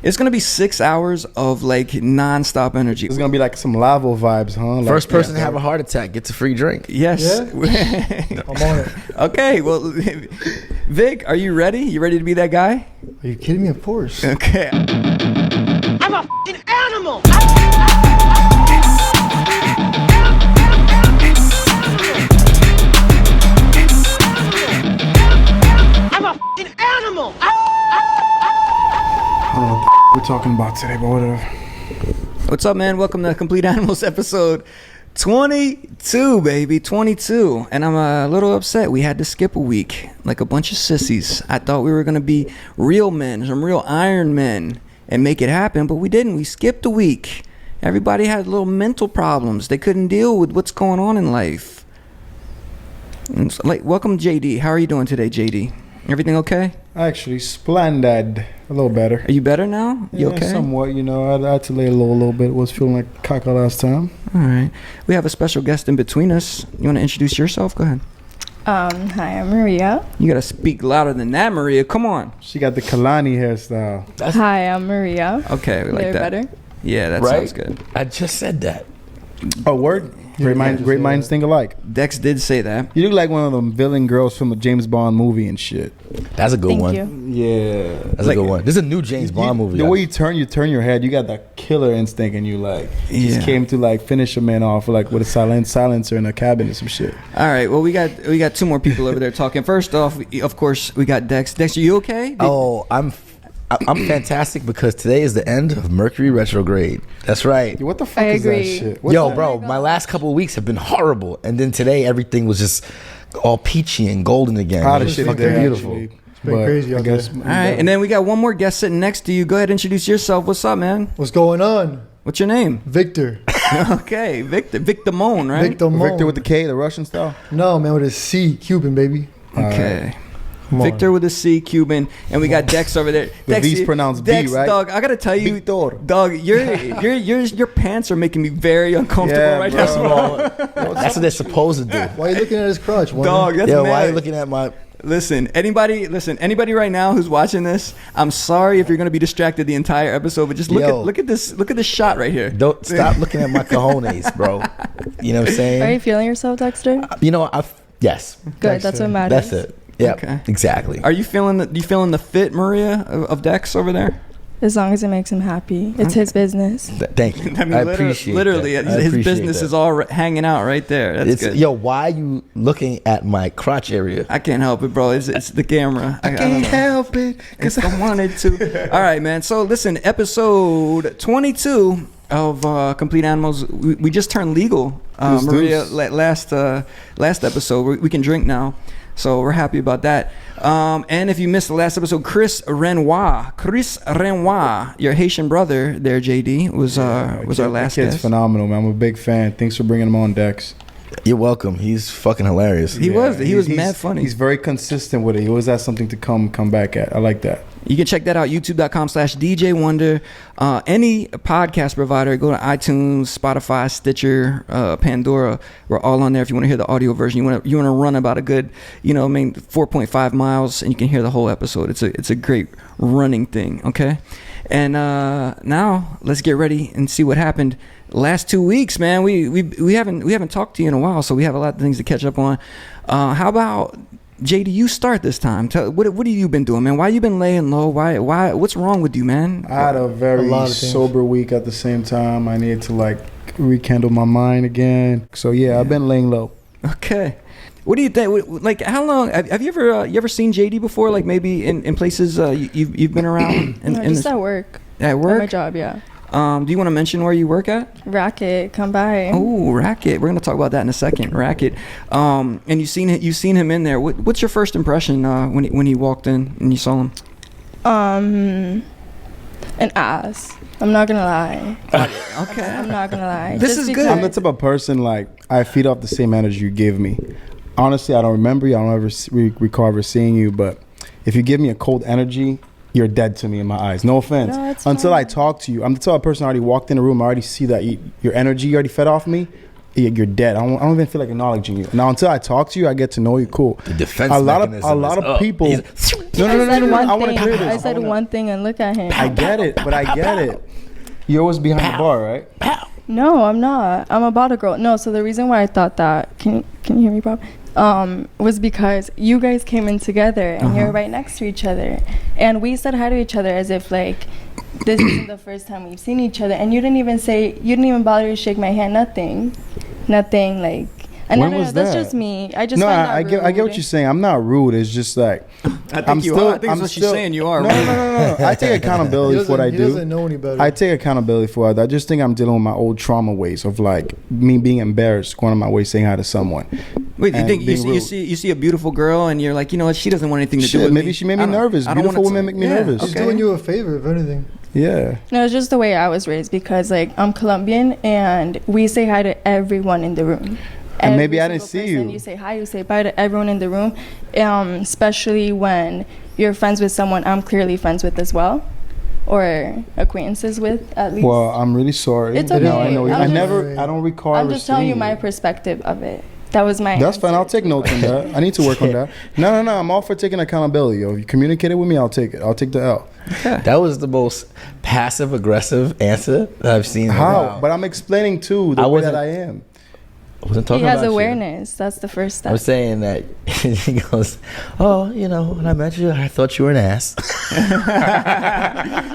It's gonna be 6 hours of like non-stop energy. It's gonna be like some lava vibes, huh? Like, First person to have a heart attack gets a free drink. Yes. Yeah? I'm on it. Okay, well, Vic, are you ready? You ready to be that guy? Are you kidding me? Of course. Okay. I'm a f***ing animal. I'm a f***ing animal. I don't know what we're talking about today, but whatever. What's up, man? Welcome to Complete Animals episode 22, baby. 22. And I'm a little upset. We had to skip a week like a bunch of sissies. I thought we were going to be real men, some real Iron Men, and make it happen, but we didn't. We skipped a week. Everybody had little mental problems. They couldn't deal with what's going on in life. And so, like, welcome, JD. How are you doing today, JD? Everything okay? Actually, splendid. A little better. Are you better now? You Yeah, okay? somewhat, you know. I had to lay low a little bit. Was feeling like caca last time. All right. We have a special guest in between us. You want to introduce yourself? Go ahead. Hi, I'm Maria. You got to speak louder than that, Maria. Come on. She got the Kalani hairstyle. Hi, I'm Maria. Okay, we like They're that. better. Yeah, that Right? sounds good. I just said that. Oh, word? Great minds think alike. Dex did say that. You look like one of them villain girls from a James Bond movie and shit. That's a good Thank one. you. Yeah. That's a good one. This is a new James Bond movie. The way you turn your head, you got that killer instinct, and you like Yeah. just came to like finish a man off like with a silencer in a cabin or some shit. All right. Well, we got two more people over there talking. First off, of course, we got Dex. Dex, are you okay? Oh, I'm fantastic because today is the end of Mercury retrograde. That's right. Dude, what the fuck I is agree. that shit? What's Yo, that? bro, my last couple of weeks have been horrible, and then today everything was just all peachy and golden again. Hot It as was shit fucking today, beautiful. actually. It's been crazy I out guess. there. All right. And then we got one more guest sitting next to you. Go ahead, introduce yourself. What's up, man? What's going on? What's your name? Victor. Okay, Victor. Victor Moan, right? Victor Mo. Victor with the K, the Russian style. No, man, with a C. Cuban, baby. Okay. Come on. Victor with a C, Cuban, and we got Dex over there. The Dex, V's pronounced B, Dex, right? dog, I gotta tell you, Victor. dog, your pants are making me very uncomfortable right now. That's what they're supposed to do. Why are you looking at his crotch? Wonder? Dog, that's Yo, mad. why are you looking at my... Listen, anybody right now who's watching this, I'm sorry if you're gonna be distracted the entire episode, but just look at this shot right here. Don't stop looking at my cojones, bro. You know what I'm Are you saying? feeling yourself, Dexter? You know, yes, Good, that's what matters. that's it. Yeah, Okay. exactly. Are you feeling the fit, Maria, of Dex over there? As long as it makes him happy. It's his business. Thank you. I appreciate literally, that. I his appreciate business that. is all hanging out right there. That's It's, good. yo, why are you looking at my crotch area? I can't help it, bro. It's the camera. I don't know. help it. Because I wanted to. All right, man. So listen, episode 22 of Complete Animals. We just turned legal, Deuce, Maria. deuce. Last episode, we can drink now, so we're happy about that. And if you missed the last episode, Chris Renoir, your Haitian brother, there, JD, was our last Kid's guest. phenomenal, man. I'm a big fan. Thanks for bringing him on, Dex. You're welcome. He's fucking hilarious. He was he's- mad funny. He's very consistent with it. He always has something to come back at. I like that. You can check that out, youtube.com/DJ Wonder. Any podcast provider, go to iTunes, Spotify, Stitcher, Pandora. We're all on there. If you want to hear the audio version, you want to run about a good, 4.5 miles, and you can hear the whole episode. It's a great running thing. Okay, and now let's get ready and see what happened. Last 2 weeks, man, we haven't talked to you in a while, so we have a lot of things to catch up on. How about JD, you start this time. What have you been doing, man? Why you been laying low? Why? What's wrong with you, man? I had a very lot of things. sober week at the same time. I needed to rekindle my mind again. So yeah, I've been laying low. Okay. What do you think? Like, how long have you ever seen JD before? Like maybe in places you've been around? No, just at work. At At work? my job, yeah. Do you want to mention where you work at? Racket, come by. Oh, Racket. We're gonna talk about that in a second. Racket. And you've seen him in there. What's your first impression when he walked in and you saw him? An ass. I'm not gonna lie. Okay. I'm not gonna lie. This Just is good. because- I'm the type of person I feed off the same energy you give me. Honestly, I don't remember you. I don't ever recall ever seeing you. But if you give me a cold energy, you're dead to me in my eyes. No offense. No, it's Until fine. I talk to you, I'm the type of person I already walked in a room. I already see that your energy you already fed off me. you're dead. I don't even feel like acknowledging you. Now, until I talk to you, I get to know you. Cool. The defense a lot mechanism of is up. people. He's- No. I want to clear I this. said one thing and look at him. I get it, but I get it. You're always behind the bar, right? No, I'm not. I'm about a girl. No, so the reason why I thought that, can you hear me, Bob? Was because you guys came in together and you're right next to each other. And we said hi to each other as if like this isn't the first time we've seen each other. And you didn't even bother to shake my hand, nothing like. And When no, was that's that? just me. I just No, find that I get what rude. you're saying. I'm not rude. It's just like I think you are. I think that's what she's saying. You are. No. I take accountability for what I He do. doesn't know any better. I take accountability for it. I just think I'm dealing with my old trauma ways of like me being embarrassed, going on my way saying hi to someone. Wait, you and think you being see, you rude. see you see a beautiful girl and you're like, you know what? She doesn't want anything to do Shit, with me. maybe she made me I don't- nervous. I don't Beautiful want it women make me nervous. He's okay. doing you a favor, if anything. Yeah. No, it's just the way I was raised because like I'm Colombian and we say hi to everyone in the room. And maybe Every I didn't single see person you. You say hi, you say bye to everyone in the room, especially when you're friends with someone I'm clearly friends with as well, or acquaintances with at least. Well, I'm really sorry. It's Now I okay. know you. I'm I don't recall. I'm ever just telling you seeing my perspective of it. That was my. That's fine. answer I'll take to notes on that. I need to work on that. No. I'm all for taking accountability. Yo, if you communicate it with me, I'll take it. I'll take the L. That was the most passive aggressive answer that I've seen. in a How? while. But I'm explaining too the I way that wasn't- I am. I wasn't He talking has about awareness. That's the first I step. was saying that he goes, "Oh, you know, when I met you, I thought you were an ass."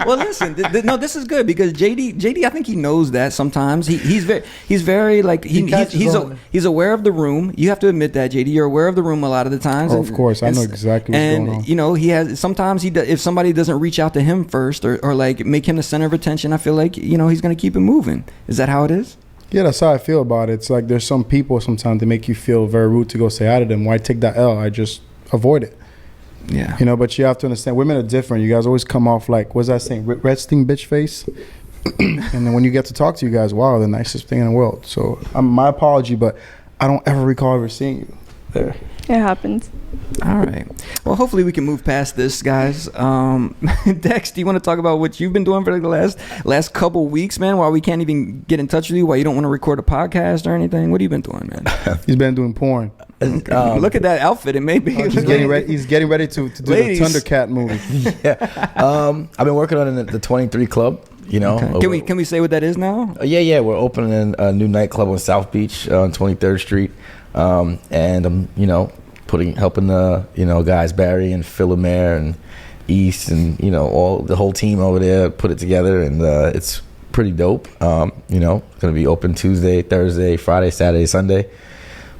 Well, listen, no, this is good because JD, I think he knows that sometimes he's very like he's aware of the room. You have to admit that, JD, you're aware of the room a lot of the times. Oh, of course, I know exactly what's and, going on. you know, he has sometimes if somebody doesn't reach out to him first or like make him the center of attention, I feel like you know he's gonna keep it moving. Is that how it is? Yeah, that's how I feel about it. It's like there's some people sometimes that make you feel very rude to go say hi to them. Why take that L? I just avoid it. Yeah. You know, but you have to understand, women are different. You guys always come off like, what's that saying? Resting bitch face. And then when you get to talk to you guys, wow, the nicest thing in the world. So my apology, but I don't ever recall ever seeing you there. It happens. All right. Well, hopefully we can move past this, guys. Dex, do you want to talk about what you've been doing for the last couple weeks, man? Why we can't even get in touch with you? Why you don't want to record a podcast or anything? What have you been doing, man? He's been doing porn. Look at that outfit. It may be. He's getting ready. He's getting ready to do Ladies. the Thundercat movie. I've been working on the 23 Club. You know, Okay. Can we say what that is now? Yeah. We're opening a new nightclub on South Beach on 23rd Street, and I'm helping the guys Barry and Philomer and East and the whole team over there put it together, and it's pretty dope. Gonna be open Tuesday, Thursday, Friday, Saturday, Sunday.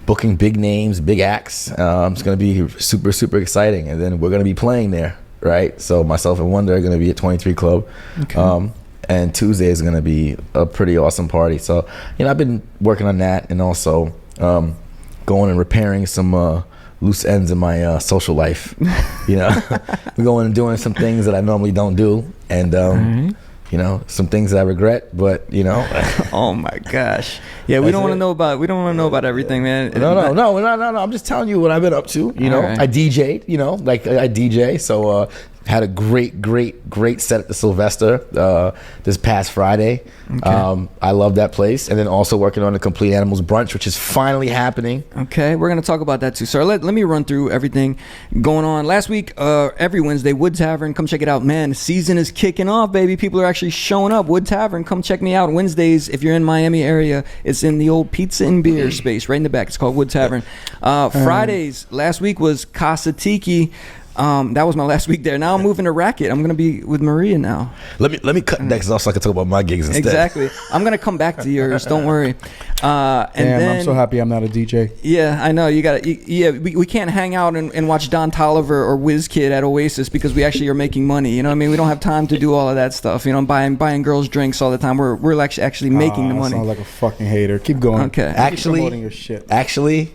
Booking big names, big acts. It's gonna be super, super exciting, and then we're gonna be playing there, right? So myself and Wonder are gonna be at 23 Club. Okay. And Tuesday is going to be a pretty awesome party. So, I've been working on that and also going and repairing some loose ends in my social life. We're going and doing some things that I normally don't do. And, some things that I regret, but, Oh my gosh. Yeah, we don't want to know about everything, man. No. I'm just telling you what I've been up to. All right. I DJ'd, I DJ. So, had a great set at the Sylvester this past Friday. Okay. I love that place. And then also working on the Complete Animals Brunch, which is finally happening. Okay, we're going to talk about that too. So let me run through everything going on. Last week, every Wednesday, Wood Tavern, come check it out. Man, the season is kicking off, baby. People are actually showing up. Wood Tavern, come check me out. Wednesdays, if you're in Miami area, it's in the old pizza and beer space right in the back. It's called Wood Tavern. Fridays, last week was Casa Tiki. That was my last week there. Now I'm moving to Racket. I'm gonna be with Maria now. Let me cut next off so I can talk about my gigs instead. Exactly. I'm gonna come back to yours. Don't worry. And then, I'm so happy I'm not a DJ. Yeah, I know. You got to. Yeah, we can't hang out and watch Don Tolliver or WizKid at Oasis because we actually are making money. You know what I mean? We don't have time to do all of that stuff. Buying girls drinks all the time. We're actually making the money. Sounds like a fucking hater. Keep going. Okay. Keep promoting your shit. Actually,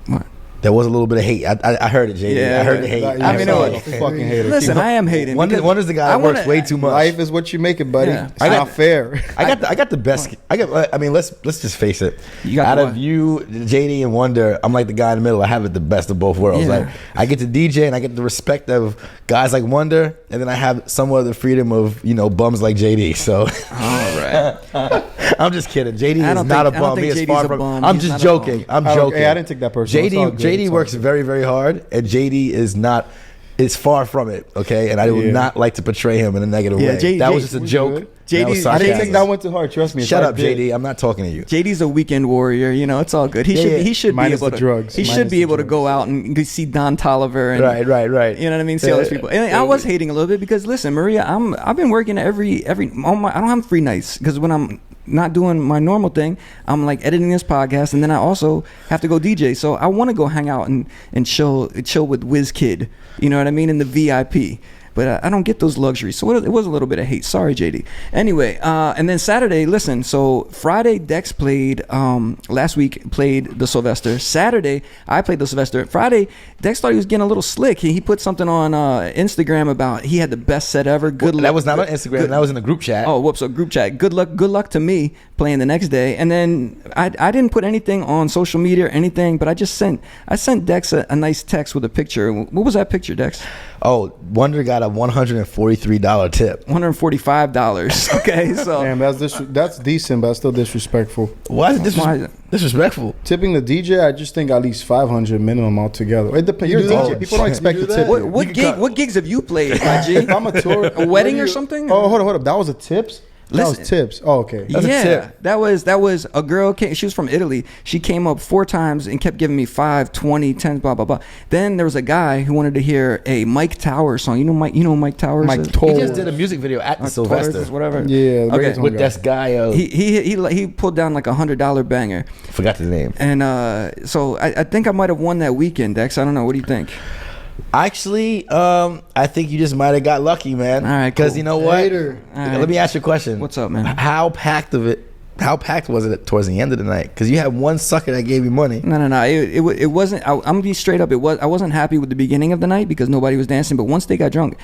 What? there was a little bit of hate. I heard it, JD. Yeah, I heard the hate. I mean, You're no, a fucking hater. Listen, I am hating. One because is the guy I that works wanna- way too much. Life is what you make it, buddy. Yeah. It's not fair. I got the best. Let's just face it. You got Out the of what? you, JD, and Wonder, I'm like the guy in the middle. I have it the best of both worlds. Yeah. Like I get to DJ and I get the respect of guys like Wonder, and then I have somewhat of the freedom of bums like JD. So All right. I'm just kidding. JD I is don't not think- a I don't bum. He think is JD's far a from. bum. I'm He's just not a bum. joking. I'm Oh, joking. hey, I didn't take that personal. It's all good. JD It's all works good. very, very hard, and JD is not. Is far from it. Okay, and I would Yeah. not like to portray him in a negative Yeah, way. that was just a was joke. good. That was JD I didn't sarcasm. take that one too hard. Trust me. Shut I up, did. JD. I'm not talking to you. JD's a weekend warrior. You know, it's all good. He Yeah, should. yeah. He should Minus be able the to. drugs. He should Minus be the able to go drugs. out and see Don Tolliver and Right. You know what I mean? See all these people. And I was hating a little bit because listen, Maria, I've been working every I don't have free nights because when I'm not doing my normal thing, I'm like editing this podcast and then I also have to go DJ. So I want to go hang out and chill with WizKid. You know what I mean? In the VIP. But I don't get those luxuries. So it was a little bit of hate. Sorry, JD. Anyway, and then Saturday, listen. So Friday, Dex played, last week played the Sylvester. Saturday, I played the Sylvester. Friday, Dex thought he was getting a little slick. He put something on Instagram about he had the best set ever. Good luck. That was not on Instagram. Good- That was in the group chat. Oh, whoops! So group chat. Good luck to me playing the next day. And then I didn't put anything on social media or anything, but I sent Dex a nice text with a picture. What was that picture, Dex? Oh, Wonder got a $143 tip. $145. Okay, so Damn, that's decent, but that's still disrespectful. Why is it Why is it? disrespectful? Tipping the DJ, I just think at least 500 minimum altogether. It depends. You're a do that? DJ. People don't expect You to do tip. that? what you. what gigs have you played, my G? If I'm a tour, A wedding what or do you- something? Oh, hold up. That was a tips. That was Listen. tips. Oh, okay. That's a Yeah, tip. that was a girl. She was from Italy. She came up 4 times and kept giving me 5, 20, 10, blah blah blah. Then there was a guy who wanted to hear a Mike Towers song. You know Mike Towers. Mike is? He Towers. just did a music video at the Towers Sylvester is whatever. Yeah, the Okay. reggaeton with guy. this guy. He pulled down like $100 banger, Forgot his name. and so I think I might have won that weekend, Dex. I don't know. What do you think? Actually, I think you just might have got lucky, man. All right, Because cool. you know what? Hater. All right. Let me ask you a question. What's up, man? How packed was it towards the end of the night? Because you had one sucker that gave you money. No. It wasn't. I'm gonna be straight up. I wasn't happy with the beginning of the night because nobody was dancing. But once they got drunk,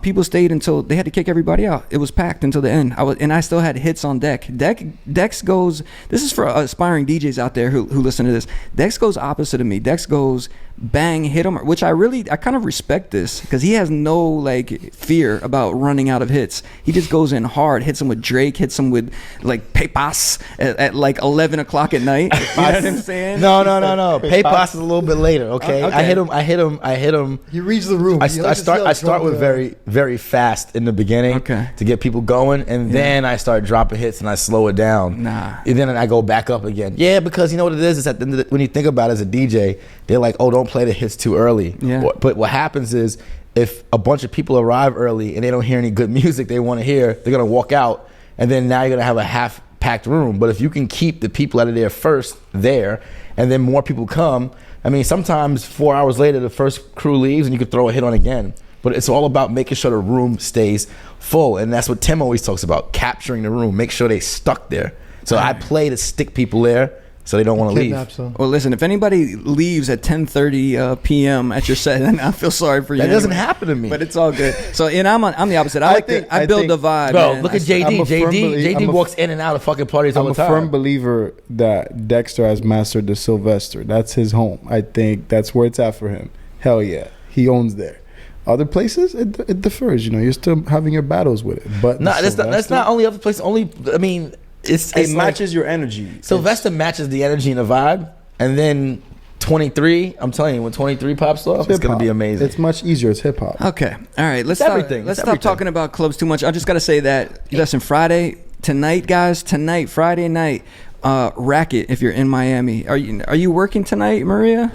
people stayed until they had to kick everybody out. It was packed until the end. I still had hits on deck. Dex goes. This is for aspiring DJs out there who listen to this. Dex goes opposite of me. Dex goes bang, hit him, which I kind of respect this because he has no like fear about running out of hits. He just goes in hard, hits him with Drake, hits him with like Pepas at like 11 o'clock at night. You know what I'm saying? No. PayPass is a little bit later. Okay. Okay. I hit him. He reads the room. I He likes to see how start drunk with you are. very, very fast in the beginning Okay. to get people going, and then I start dropping hits and I slow it down. Nah. And then I go back up again. Yeah, because you know what it is at the end of when you think about it as a DJ, they're like, oh, don't play the hits too early. Yeah. But what happens is if a bunch of people arrive early and they don't hear any good music they want to hear, they're gonna walk out, and then now you're gonna have a half packed room. But if you can keep the people out of there first there, and then more people come, I mean, sometimes 4 hours later the first crew leaves and you can throw a hit on again. But it's all about making sure the room stays full, and that's what Tim always talks about: capturing the room, make sure they stuck there. So I play to stick people there so they don't want to leave. Kidnap some. Well, listen, if anybody leaves at 10:30 p.m. at your set, then I feel sorry for you. That doesn't anyway. happen to me. But it's all good. So, and I'm the opposite. I build the vibe. Bro, man. look at I- JD. I'm a firm JD I'm a- walks in and out of fucking parties all I'm the a time. firm believer that Dexter has mastered the Sylvester. That's his home. I think that's where it's at for him. Hell yeah, he owns there. Other places, it differs. You know, you're still having your battles with it. But No, the that's Sylvester, not only other places. Only, I mean, it's It like- matches your energy. Sylvester matches the energy and the vibe, and then 23. I'm telling you, when 23 pops off, it's gonna hip-hop. be amazing. It's much easier. It's hip hop. Okay. All right. Let's It's stop, everything. Let's It's stop everything. talking about clubs too much. I just gotta say that. Listen, tonight, guys. Tonight, Friday night, Racket. If you're in Miami, are you working tonight, Maria?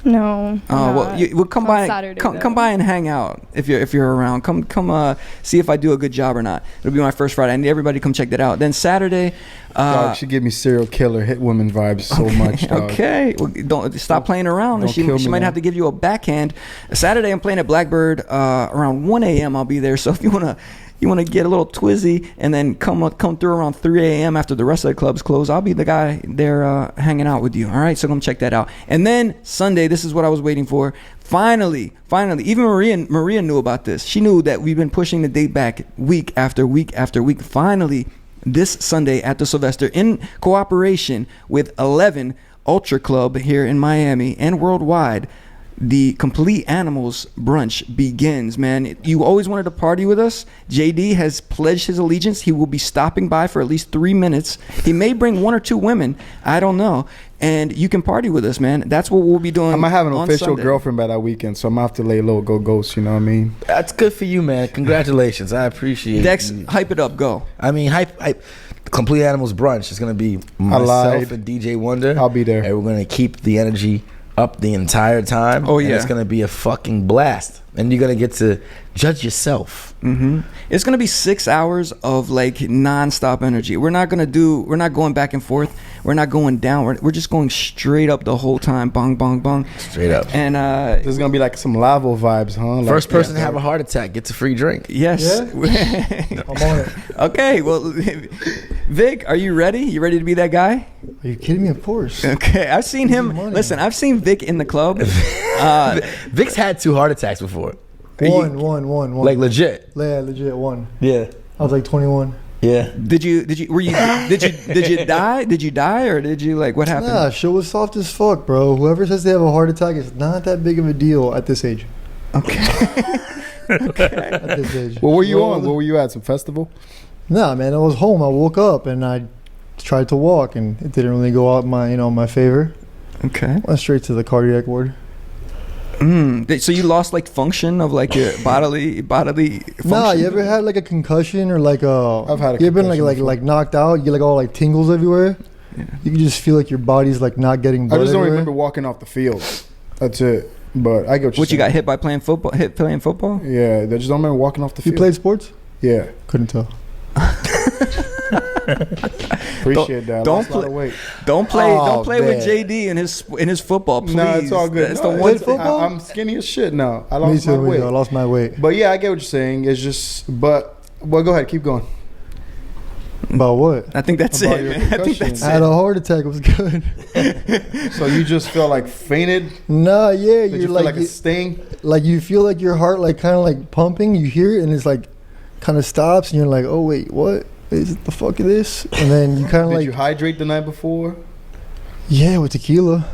No. Oh well, we'll come by. Saturday, Come though. by and hang out if you're around. Come see if I do a good job or not. It'll be my first Friday. I need everybody to come check that out. Then Saturday. Dog, she give me serial killer hit women vibes so much. Dog. Okay, well, don't stop playing around. Don't She kill me might now. have to give you a backhand. Saturday, I'm playing at Blackbird around 1 a.m. I'll be there. So if you wanna get a little twizzy and then come through around 3 a.m. after the rest of the clubs close, I'll be the guy there hanging out with you. All right, so come check that out. And then Sunday, this is what I was waiting for. Finally, even Maria knew about this. She knew that we've been pushing the date back week after week after week. Finally, this Sunday at the Sylvester, in cooperation with 11 Ultra Club here in Miami and worldwide, the Complete Animals brunch begins, man. You always wanted to party with us. JD has pledged his allegiance. He will be stopping by for at least 3 minutes. He may bring 1 or 2 women. I don't know. And you can party with us, man. That's what we'll be doing. I might have an on official Sunday. girlfriend by that weekend, so I'm gonna have to lay low, go ghost. You know what I mean? That's good for you, man. Congratulations. I appreciate Dex, it. hype it up. Go. I mean, hype. Complete Animals brunch is gonna be lied. myself and DJ Wonder. I'll be there. And we're gonna keep the energy up the entire time. Oh, and yeah. it's gonna be a fucking blast, and you're gonna get to judge yourself. It's gonna be 6 hours of like nonstop energy. We're not going back and forth. We're not going down. We're just going straight up the whole time. Bong, bong, bong. Straight up. And There's gonna be like some lavo vibes, huh? Like, First person to have a heart attack gets a free drink. yes. I'm on it. Okay. Well, Vic, are you ready? You ready to be that guy? Are you kidding me? Of course. Okay. I've seen him. Money. Listen, I've seen Vic in the club. Vic's had 2 heart attacks before. One. Like legit. Yeah, legit one. Yeah. I was like 21. Yeah. Did you die? Did you die or did you like what happened? Nah, shit was soft as fuck, bro. Whoever says they have a heart attack is not that big of a deal at this age. Okay. At this age. What were you on? What were you at? Some festival? Nah, man. I was home. I woke up and I tried to walk, and it didn't really go out my favor. Okay. Went straight to the cardiac ward. So you lost like function of like your bodily function? Nah, you ever had like a concussion or like a? I've had a You ever been concussion before. like knocked out? You get like all like tingles everywhere. Yeah. You can just feel like your body's like not getting I blood just don't everywhere. remember walking off the field. That's it. But I get What you got hit by playing football? Playing football? Yeah, I just don't remember walking off the You field. played sports? Yeah, Couldn't tell. appreciate that. don't Lost a lot play- of weight. Don't play Oh, with man. JD and his football, please. No, it's all good. That's No, the it's- one Played football? I'm skinny as shit now. I Me lost my too. weight. I lost my weight. But yeah, I get what you're saying. It's just, well, go ahead, keep going. About what? I think that's About it. your Man. I think concussion. that's I had it. a heart attack. It was good. So you just feel like fainted? Nah, yeah, Did you're you feel like like a sting? like you feel like your heart like kind of like pumping. You hear it and it's like kind of stops, and you're like, oh wait, what is it? The fuck is this? And then you kind of Did like, you hydrate the night before? yeah, with tequila.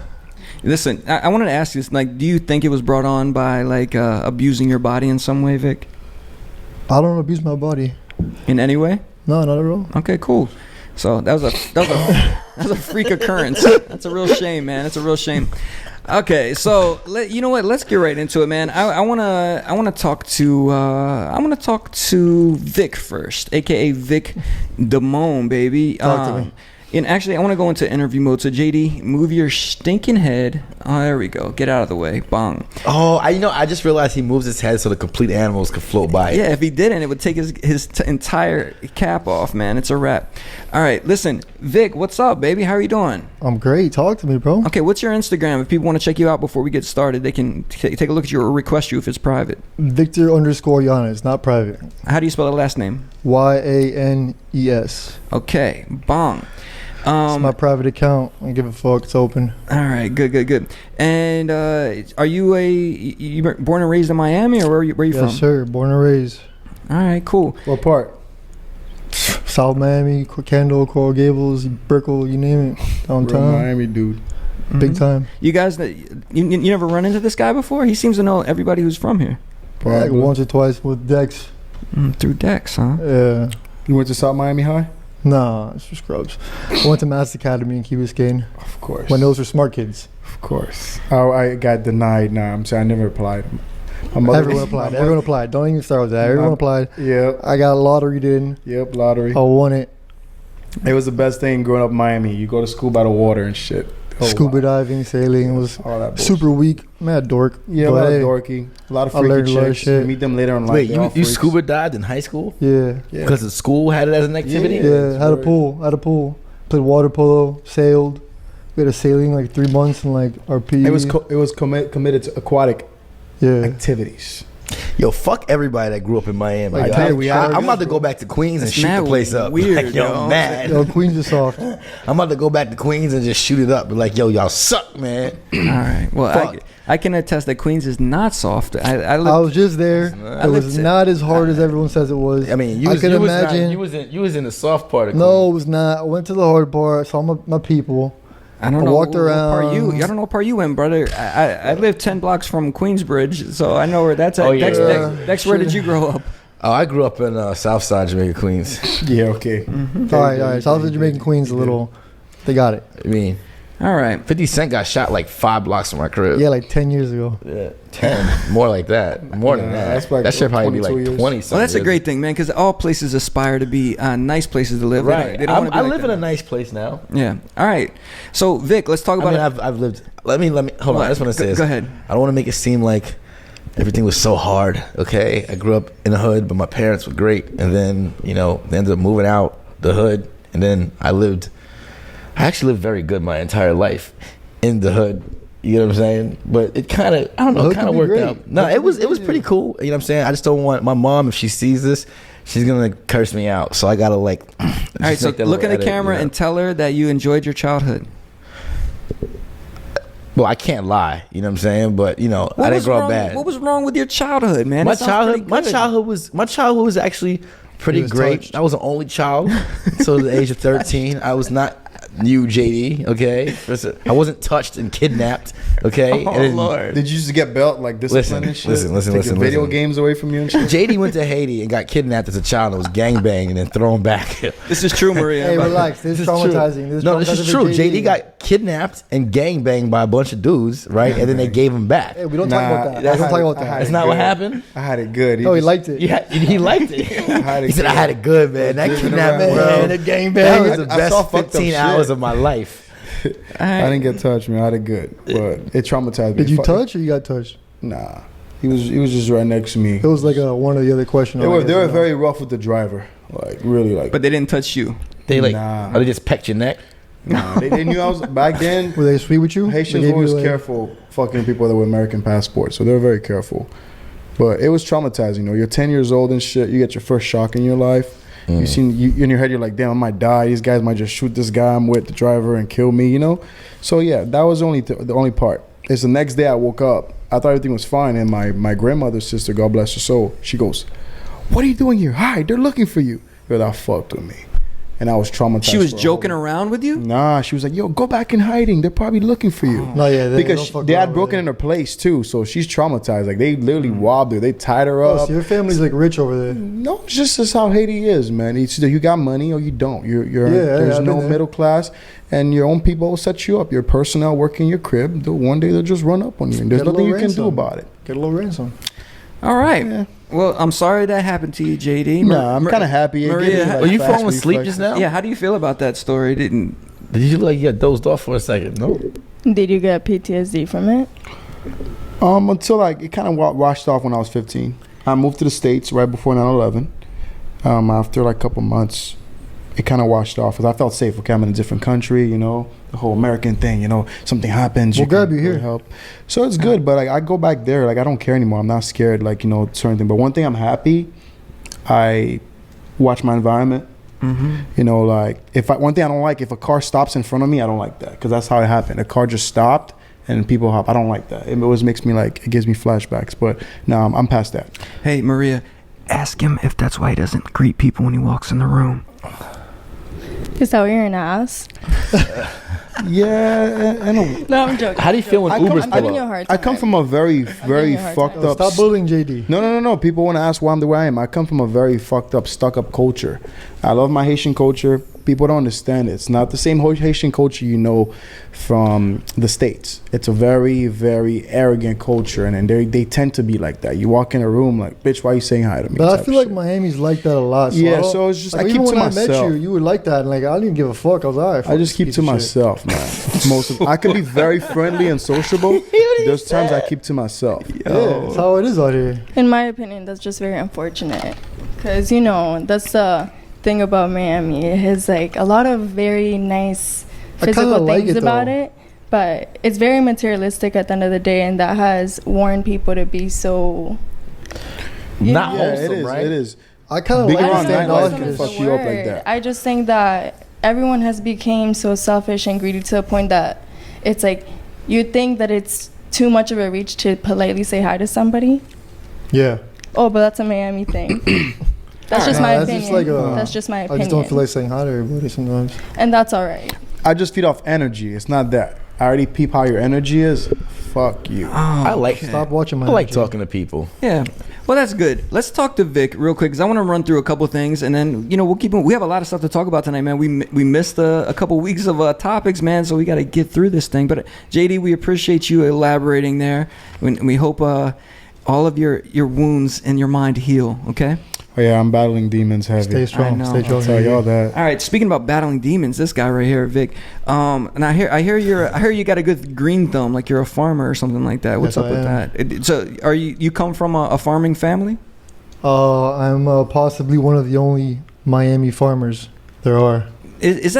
Listen, I wanted to ask you, like, do you think it was brought on by like abusing your body in some way, Vic? I don't abuse my body. In any way? No, not at all. Okay, cool. So that was a freak occurrence. That's a real shame, man. That's a real shame. Okay, so you know what? Let's get right into it, man. I wanna talk to Vic first, aka Vic Damone, baby. Talk to me. And actually, I want to go into interview mode. So JD, move your stinking head. Oh, there we go. Get out of the way. Bong. Oh, I just realized he moves his head so the Complete Animals could float by it. Yeah, if he didn't, it would take his entire cap off, man. It's a wrap. All right, listen, Vic, what's up, baby? How are you doing? I'm great. Talk to me, bro. Okay, what's your Instagram? If people want to check you out before we get started, they can take a look at you or request you if it's private. Victor_Yanes, not private. How do you spell the last name? YANES. Okay, bong. It's my private account. I don't give a fuck. It's open. All right, good. And are you born and raised in Miami, or where are you Yes, from? sir. Born and raised. All right, cool. What part? South Miami, Kendall, Coral Gables, Brickell, you name it. Real Downtown. Miami dude. Big Mhm. time. You guys, you never run into this guy before? He seems to know everybody who's from here. Like Probably. once or twice with Dex. Through Dex, huh? Yeah. You went to South Miami High? Nah, it's for scrubs. I went to Mass Academy in Key Biscayne. Of course. When those were smart kids. Of course. Oh, I got denied. Nah, I'm saying I never applied. My mother- Everyone applied. Everyone applied. Don't even start with that. Everyone applied. Yep. I got lotteried in. Yep. Lottery. I won it. It was the best thing growing up in Miami. You go to school by the water and shit. Oh, Scuba wow. diving, sailing. It was All that bullshit. super weak. Mad dork. Yeah, a But lot hey, of dorky. A lot of I freaky learned a lot of chicks. shit. You meet them later in life. Wait, they're all you freaks. scuba dived in high school? Yeah. Yeah. Because the school had it as an activity? Yeah. Yeah, it's had a very- pool. Had a pool. Played water polo. Sailed. We had a sailing like 3 months in like our PE. It was committed to aquatic yeah. activities. Yo, fuck everybody that grew up in Miami. Like, yo. we had- I'm about to go back to Queens and It's shoot the mad place up. weird, Like, yo, yo. mad. Yo, Queens is soft. I'm about to go back to Queens and just shoot it up. Be like, yo, y'all suck, man. All right. Well, Fuck. I can attest that Queens is not soft. I I looked, was just there. I It was lived- not as hard as everyone says it was. I mean, you I was, could you was not- imagine. you was in the soft part of Queens. No, it was not. I went to the hard part. Saw my people. I don't I know walked what part you. around. I don't know what part you in, brother. I live 10 blocks from Queensbridge, so I know where that's at. Oh, yeah. Dex, where did you grow up? Oh, I grew up in Southside Jamaica, Queens. Yeah, okay. All right. South of Jamaican Queens, a little. They got it. I mean, All right. 50 Cent got shot like 5 blocks from my crib. Yeah, like 10 years ago. Yeah, 10. More like that. More than that. that's like That should probably be like 22 years. 20 Well, something. that's a great thing, man, because all places aspire to be nice places to live. Right. They don't wanna be I like live that. in a nice place now. Yeah. All right. So, Vic, let's talk I about mean, I've lived. Let me. Hold on. I just want to say this. Go ahead. I don't want to make it seem like everything was so hard. Okay, I grew up in the hood, but my parents were great, and then they ended up moving out the hood, and then I actually lived very good my entire life in the hood. You know what I'm saying? But it kind of, I don't know, The it hood kind of can be worked great. out. No, The it hood was can be pretty great. cool. You know what I'm saying? I just don't want my mom, if she sees this, she's gonna curse me out. So I gotta like. All right. So, look in the camera and tell her that you enjoyed your childhood. Well, I can't lie. You know what I'm saying? But I didn't was grow wrong, up bad. What was wrong with your childhood, man? My It sounds pretty childhood good. my childhood was actually pretty He was great. touched. I was the only child until the age of 13. I was not you, JD. Okay, I wasn't touched and kidnapped. Okay, Oh, and then Lord. Did you just get belt like discipline and shit? listen, Video listen. games away from you and shit. JD went to Haiti and got kidnapped as a child and was gangbanged and then thrown back. This is true, Maria. Hey, relax. This is traumatizing. This Is true. JD got kidnapped and gangbanged by a bunch of dudes, right? And then they gave him back. Hey, we don't talk about that. that's- We don't talk about I had that. That's it not what good. happened. I had it good. Oh, he just- liked it. Yeah, he liked it. had it He said, good. "I had it good, man. That Driven kidnapping, around, man, bro. the gangbang was the I saw best fucked up 15 shit. hours of my life." I didn't get touched, man. I had it good, but it traumatized me. Did you Fuck- touch or you got touched? Nah, he was just right next to me. It was like one of the other questions. They were very rough with the driver, like really like. But they didn't touch you. They Nah. they just pecked your neck. Nah, they knew I was back then. Were they sweet with you? They Haitians gave were always you, like- careful fucking people that were American passports, so they were very careful. But it was traumatizing. You're 10 years old and shit. You get your first shock in your life. You in your head, you're like, damn, I might die. These guys might just shoot this guy I'm with, the driver, and kill me. So yeah, that was only the only part. It's the next day I woke up. I thought everything was fine, and my grandmother's sister, God bless her soul, she goes, "What are you doing here? Hi, they're looking for you." Yo, that fucked with me, and I was traumatized. She was for a joking whole- around with you? Nah, she was like, "Yo, go back in hiding. They're probably looking for you." No, yeah, they Because don't fuck they around had with broken it. in her place too, so she's traumatized. Like they literally robbed her. They tied her Oh, up. so your family's like rich over there. No, it's just that's how Haiti is, man. It's either you got money or you don't. Yeah, There's I've no been there. middle class, and your own people will set you up. Your personnel work in your crib. One day they'll just run up on you, and there's Get a nothing you little can do ransom. about it. Get a little ransom. All right. Yeah. Well, I'm sorry that happened to you, JD. Nah, I'm kind of happy. It gave me, Maria, like, Were you fast falling asleep reflexes. just now? yeah, how do you feel about that story? Did you look like you got dozed off for a second? No. Did you get PTSD from it? Until like it kind of washed off when I was 15. I moved to the States right before 9/11. After like a couple months, it kind of washed off because I felt safe. Okay, I'm in a different country, the whole American thing, something happens. We'll grab you can here. Help. So it's good, but like I go back there, like I don't care anymore. I'm not scared, like, certain thing. But one thing I'm happy, I watch my environment. Like one thing I don't like, if a car stops in front of me, I don't like that because that's how it happened. A car just stopped and people hop. I don't like that. It always makes me it gives me flashbacks. But no, I'm past that. Hey, Maria, ask him if that's why he doesn't greet people when he walks in the room. Is that what you're an ass? Yeah, I know. No, I'm joking. How do you feel when I come- Ubers I'm pull giving you a up? hard I time. come from a very, very you a hard fucked time. up. Stop bullying JD. No. People want to ask why I'm the way I am. I come from a very fucked up, stuck up culture. I love my Haitian culture. People don't understand it. It's not the same Haitian culture from the States. It's a very, very arrogant culture, and they tend to be like that. You walk in a room like, bitch, why are you saying hi to me? But I type feel of like shit. Miami's like that a lot. So Yeah, I don't- so it's just- I even keep to when I myself. met you were like that, and I didn't even give a fuck. I was alright. I just keep to myself, man. I can be very friendly and sociable. There's times I keep to myself. Yeah, that's how it is out here. In my opinion, that's just very unfortunate. Because, that's the thing about Miami. It has, a lot of very nice I kinda physical like things it, about though. it. But it's very materialistic at the end of the day. And that has warned people to be so... Not Yeah, wholesome, it is. right? It is. I kind of Being like around the nightlife standoff can because fuck you up like that. I just think that everyone has become so selfish and greedy to the point that it's you think that it's too much of a reach to politely say hi to somebody. yeah. Oh, but that's a Miami thing. That's just Nah, my that's opinion. just like that's just my I opinion. just don't feel like saying hi to everybody sometimes. And that's all right. I just feed off energy. It's not that. I already peep how your energy is. Fuck you. I like Stop watching my I like energy. talking to people. Yeah. Well, that's good. Let's talk to Vic real quick because I want to run through a couple things, and then we'll keep. We have a lot of stuff to talk about tonight, man. We missed a couple weeks of topics, man, so we got to get through this thing. But JD, we appreciate you elaborating there. We hope all of your wounds in your mind heal. Okay. Oh yeah, I'm battling demons heavy. Stay strong. know. Stay I'll strong. tell y'all that. All right. Speaking about battling demons, this guy right here, Vic. And I hear you got a good green thumb, like you're a farmer or something like that. What's Yes, up with I that? So, are you come from a farming family? I'm possibly one of the only Miami farmers there are. Is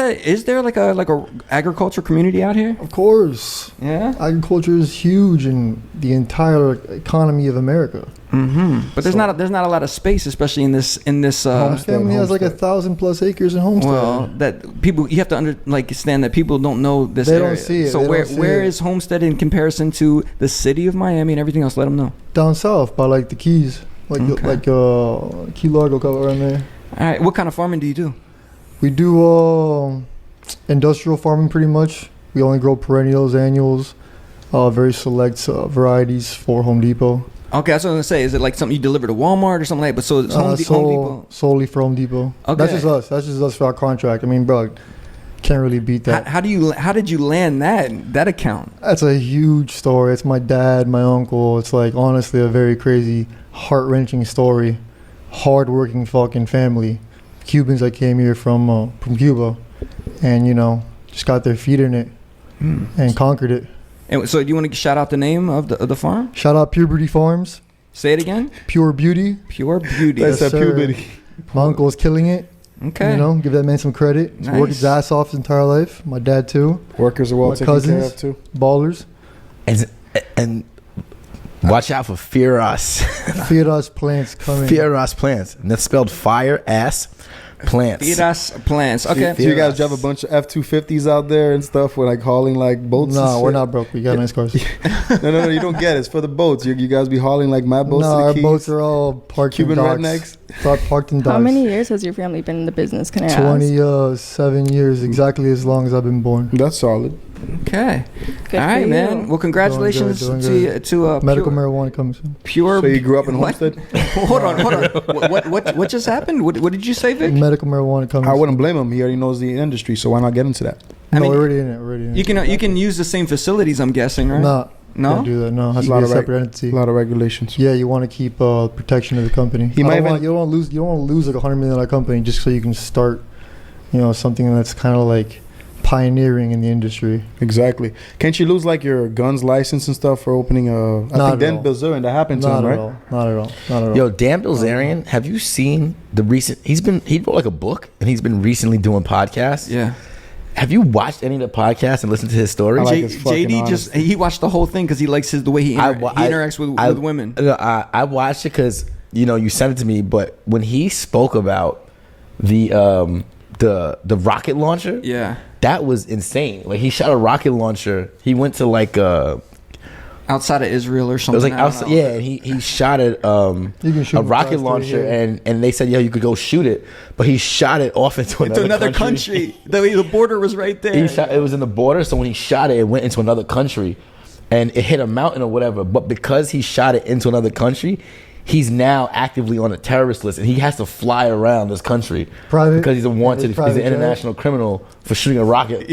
there like a agriculture community out here? Of course. Yeah. Agriculture is huge in the entire economy of America. Mm-hmm. But there's So- not a lot of space, especially in this. My family has like Homestead. 1,000+ acres in Homestead. Well, that people you have to understand that people don't know this. They don't area. see it. So They where don't see where it. is Homestead in comparison to the city of Miami and everything else? Let them know. Down south by like the Keys, Okay. Key Largo cover around there. All right. What kind of farming do you do? We do industrial farming pretty much. We only grow perennials, annuals, very select varieties for Home Depot. Okay, that's what I was gonna say. Is it like something you deliver to Walmart or something like that? But so it's Home Depot. Solely for Home Depot. Okay. That's just us. That's just us for our contract. I mean, bro, can't really beat that. How did you land that account? That's a huge story. It's my dad, my uncle. It's like honestly a very crazy, heart-wrenching story. Hard-working fucking family. Cubans that came here from Cuba, and just got their feet in it and conquered it. And so, do you want to shout out the name of the farm? Shout out Pure Beauty Farms, Say it again. Pure Beauty. Pure Beauty. That's Yes, that sir. puberty. My uncle is killing it. Okay. Give that man some credit. He's worked his Nice. ass off his entire life. My dad too. Workers are well My taken care cousins. of too. Ballers. And watch out for Fear Us. Feed us plants coming. Fear Us plants. And that's spelled fire ass plants. Feed us plants. Okay. So you guys drive a bunch of F-250s out there and stuff with like hauling like boats? No, and we're shit? not broke. We got nice cars. No, you don't get it. It's for the boats. You guys be hauling like mad boats No, to the our Keys? boats are all parked Cuban in docks. rednecks? Parked in docks. How many years has your family been in the business? Can I ask? 27 years, exactly as long as I've been born. That's solid. Okay. Good All for right, you. man. Well, congratulations Doing to good. to Medical pure, marijuana comes in. pure. So you grew up in What? Homestead? Hold on. What just happened? What did you say, Vic? Medical marijuana comes I wouldn't blame him. He already knows the industry, so why not get into that? I No, mean, we're already in it. We're already in it. you can use the same facilities. I'm guessing, right? No, No. can't do that. No, it has A to lot be a of reg- separate entity. A lot of regulations. Yeah, you want to keep protection of the company. He might even- you don't want to lose. You don't want to lose like $100 million company just so you can start, something that's kind of like pioneering in the industry. Exactly. Can't you lose like your guns license and stuff for opening a? I Not think at Dan all. Bilzerian, that happened to Not him, at right? all. Not at all. Not at all. Yo, Dan Bilzerian, have you seen the recent? He wrote like a book, and he's been recently doing podcasts. Yeah. Have you watched any of the podcasts and listened to his stories? I like J- his fucking JD just he watched the whole thing because he likes the way he interacts with women. I watched it because you sent it to me, but when he spoke about the rocket launcher, Yeah. that was insane. Like he shot a rocket launcher. He went to like Outside of Israel or it something. was like I don't outside, know. yeah, and he shot it You can shoot a from rocket fast launcher, here. and they said you could go shoot it, but he shot it off into Another country. The border was right there. It was in the border, so when he shot it, it went into another country, and it hit a mountain or whatever. But because he shot it into another country, he's now actively on a terrorist list, and he has to fly around this country Private- because he's a wanted, private he's an jet. international criminal for shooting a rocket.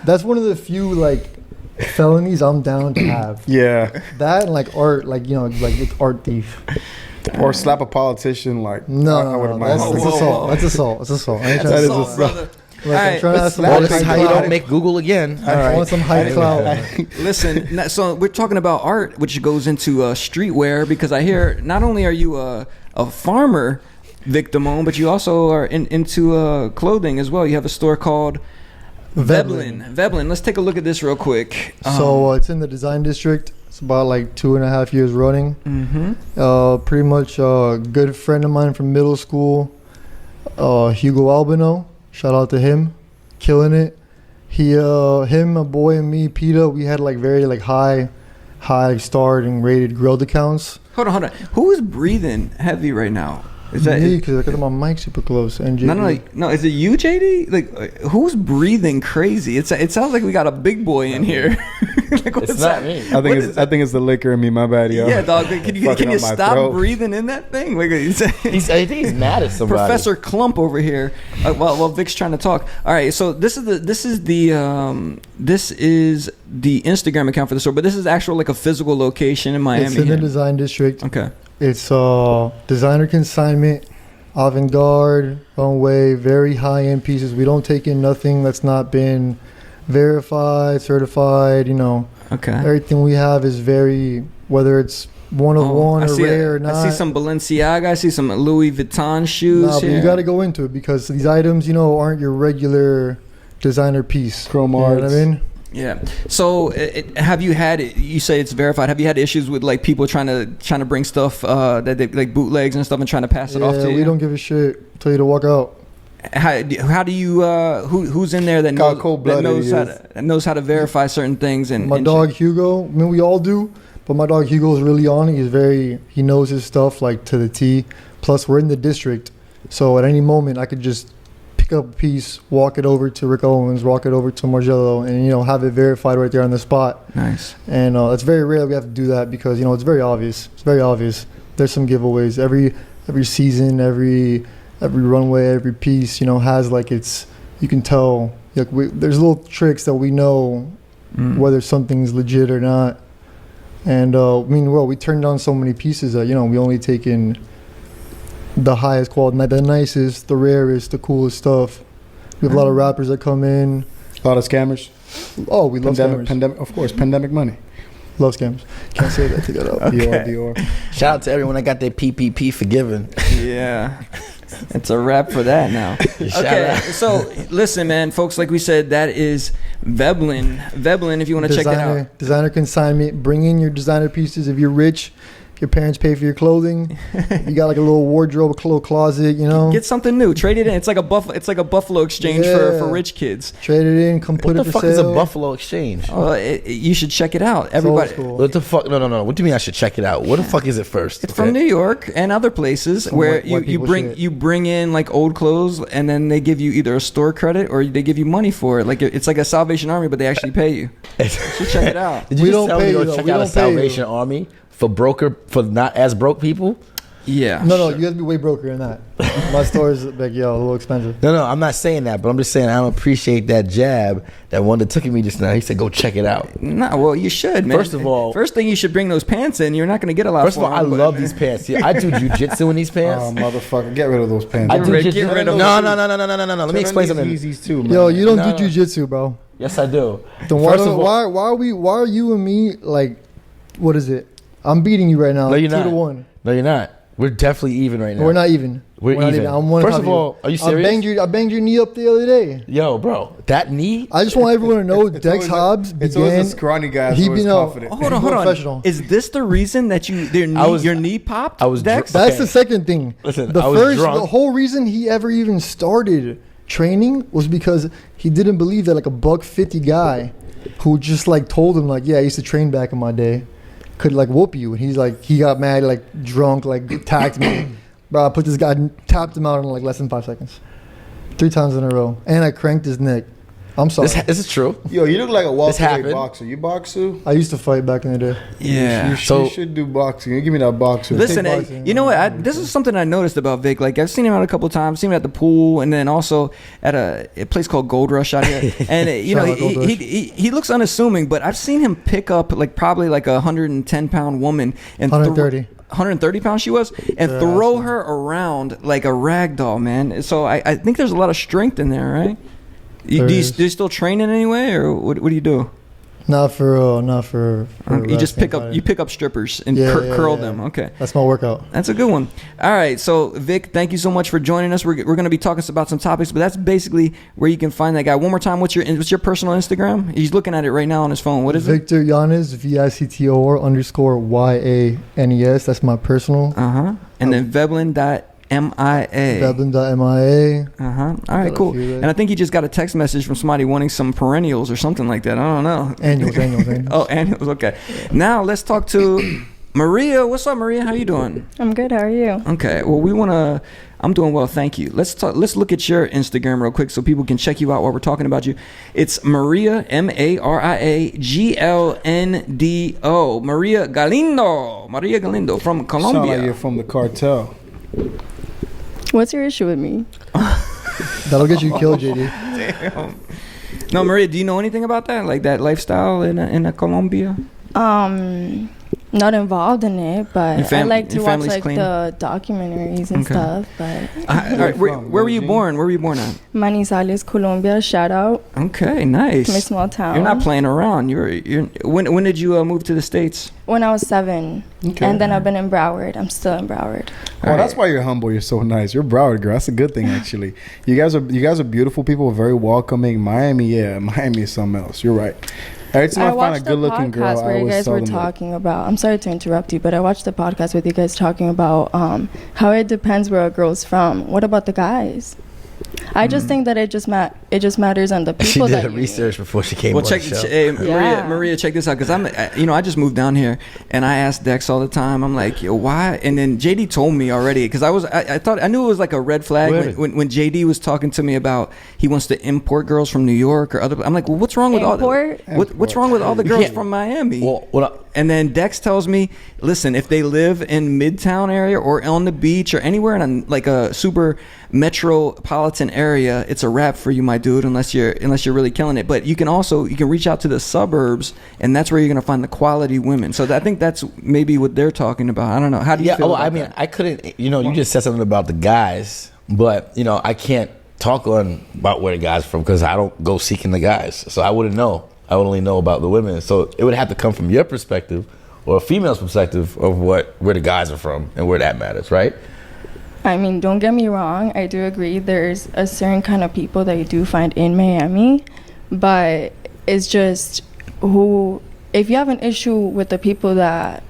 That's one of the few like felonies I'm down to have. Yeah. That and like art, like art thief. Or slap a politician like. No, I no, wouldn't no, mind. that's Whoa, assault. whoa. That's assault. That's assault. I ain't That trying is to assault. brother. Like, Alright, I'm trying to have some Well, high this is how you clout. don't make Google again. I want some high clout. Listen, so we're talking about art, which goes into streetwear, because I hear not only are you a farmer, Vic Damone, but you also are into clothing as well. You have a store called Veblen. Let's take a look at this real quick. So it's in the design district. It's about like 2.5 years running. Pretty much a good friend of mine from middle school, Hugo Albino. Shout out to him, killing it. Him, a boy, and me, Peta. We had like very like high starred and rated grilled accounts. Hold on. Who is breathing heavy right now? Is that Me, because my mic's super close. And no? Is it you, JD? Like, who's breathing crazy? It sounds like we got a big boy in here. Like, It's not me. I think it's the liquor in me. My bad, yo. Yeah, dog. Can you Fucking up my stop throat. breathing in that thing? Like, I think he's mad at somebody. Professor Clump over here. While Vic's trying to talk. All right, so this is the Instagram account for the store, but this is actual like a physical location in Miami. It's in the here. design district. Okay. It's designer consignment, avant-garde, runway, very high-end pieces. We don't take in nothing that's not been verified, certified. Okay. Everything we have is very, whether it's one of one or rare or not. I see some Balenciaga. I see some Louis Vuitton shoes. Nah, but you got to go into it because these items, aren't your regular designer piece. Chrome You know what I arts. mean? Yeah. So, have you had? You say it's verified. Have you had issues with like people trying to bring stuff that they like bootlegs and stuff and trying to pass it off to you? We don't give a shit. Tell you to walk out. How do you who's in there that How knows, cold-blooded that knows how to verify certain things and My dog Hugo. I mean, we all do, but my dog Hugo's really on it. He knows his stuff like to the T. Plus, we're in the district, so at any moment I could just pick up a piece, walk it over to Rick Owens, walk it over to Margello, and have it verified right there on the spot. Nice. And it's very rare that we have to do that because it's very obvious. It's very obvious. There's some giveaways every season, every runway, every piece. Has like you can tell. Like there's little tricks that we know whether something's legit or not. And we turned down so many pieces that we only take in the highest quality, the nicest, the rarest, the coolest stuff. We have a lot of rappers that come in. A lot of scammers. Oh, we love scammers. Pandemic, of course, pandemic money. Love scammers. Can't say that. Take that out. Dior. Shout out to everyone that got their PPP forgiven. Yeah. It's a wrap for that now. Okay, so listen, man, folks. Like we said, that is Veblen. Veblen, if you want to check it out. Designer consignment. Bring in your designer pieces. If you're rich, your parents pay for your clothing. You got like a little wardrobe, a little closet. Get something new. Trade it in. It's like a Buffalo exchange for rich kids. Trade it in. Come put it for sale. What the fuck is a Buffalo exchange? You should check it out. Everybody. What the fuck? No. What do you mean I should check it out? What the fuck is it first? It's from New York and other places where you bring in like old clothes and then they give you either a store credit or they give you money for it. Like it's like a Salvation Army, but they actually pay you. You should check it out. Did you just tell me to go check out a Salvation Army for not as broke people? Yeah. No, you have to be way broker than that. My store is like, a little expensive. No, I'm not saying that, but I'm just saying I don't appreciate that jab that one that took at me just now. He said, go check it out. No, well, you should, man. First of all, first thing you should bring those pants in. You're not going to get a lot. First of all, I love these pants. Yeah, I do jujitsu in these pants. Oh, motherfucker. Get rid of those pants. I do Get rid of No. Let me explain something. Yeezys too, man. Yo, you don't do jujitsu, bro. Yes, I do. Then why are you and me like, what is it? I'm beating you right now. No, you're not. 2-1. No, you're not. We're definitely even right now. We're not even. We're not even. I'm one. First of all, are you serious? I banged your knee up the other day. Yo, bro, that knee. I just want everyone to know Dex Hobbs It's always began. the scrawny guy. He He's been confident. Hold on. Professional. Is this the reason that your knee popped? I was Dex? dr- That's Okay. the second thing. Listen, I was drunk. The whole reason he ever even started training was because he didn't believe that like a $150 guy who just like told him like, yeah, I used to train back in my day, could like whoop you. And he's like, he got mad, like drunk, like attacked me. Bro, I put this guy, tapped him out in like less than 5 seconds. 3 times in a row. And I cranked his neck. I'm sorry. This is true. Yo, you look like a welterweight happened. boxer. You box, Sue? I used to fight back in the day. Yeah. You should do boxing. You give me that boxer. Listen, boxing, you know what? This is something I noticed about Vic. Like I've seen him out a couple of times. Seen him at the pool, and then also at a place called Gold Rush out here. And Shout out Gold Rush. he looks unassuming, but I've seen him pick up like probably like a 110-pound woman and 130. 130 pounds she was, and throw her around like a rag doll, man. So I think there's a lot of strength in there, right? Do you still train in any way, or what do you do? Not for You just pick wrestling, up strippers and Yeah, curl yeah. them. Okay. That's my workout. That's a good one. All right, so Vic, thank you so much for joining us. We're going to be talking about some topics, but that's basically where you can find that guy. One more time, what's your personal Instagram? He's looking at it right now on his phone. What is Victor Yanes, VICTOR_YANES. That's my personal. And then Veblen.mia. Veblen.mia. All right, cool. few, right? And I think he just got a text message from somebody wanting some perennials or something like that. I don't know. Annuals. Oh, annuals. Okay. Now let's talk to Maria, what's up, Maria? How you doing? I'm good. How are you? Okay. Well, I'm doing well, thank you. Let's look at your Instagram real quick so people can check you out while we're talking about you. It's Maria, MariaGlndo. Maria Galindo from Colombia. Sound like you're from the cartel. What's your issue with me? That'll get you killed, JD. Damn. No, Maria, do you know anything about that? Like that lifestyle in Colombia? Not involved in it, but I like to watch like clean? the documentaries and stuff. But All right, where were you born? Where were you born at? Manizales, Colombia. Shout out. Okay, nice. My small town. You're not playing around. When did you move to the States? When I was 7, Okay. and then I've been in Broward. I'm still in Broward. Oh, that's why you're humble. You're so nice. You're Broward girl. That's a good thing, actually. You guys are beautiful people. Very welcoming. Miami is something else. You're right. Every time I find a watched the good-looking girl, podcast I where you always guys tell were them that. talking about. I'm sorry to interrupt you, but I watched the podcast with you guys talking about how it depends where a girl's from. What about the guys? I just think that it just matters on the She people did that her you research before she came Well, on check, the show. hey, Yeah. Maria, check this out. Because I just moved down here, and I ask Dex all the time. I'm like, yo, why? And then JD told me already, because I thought I knew it was like a red flag Really? when JD was talking to me about he wants to import girls from New York or other. I'm like, well, what's wrong with Import? what's wrong with all the girls Yeah. from Miami? Well, And then Dex tells me, listen, if they live in Midtown area or on the beach or anywhere in like a super metropolitan area, it's a wrap for you, my dude, unless you're really killing it. But you can reach out to the suburbs, and that's where you're gonna find the quality women. So I think that's maybe what they're talking about. I don't know. How do you feel about that? I couldn't. You just said something about the guys, but I can't talk about where the guys from because I don't go seeking the guys, so I wouldn't know. I would only know about the women. So it would have to come from your perspective or a female's perspective of where the guys are from and where that matters, right? I mean, don't get me wrong. I do agree there's a certain kind of people that you do find in Miami, but it's just if you have an issue with the people that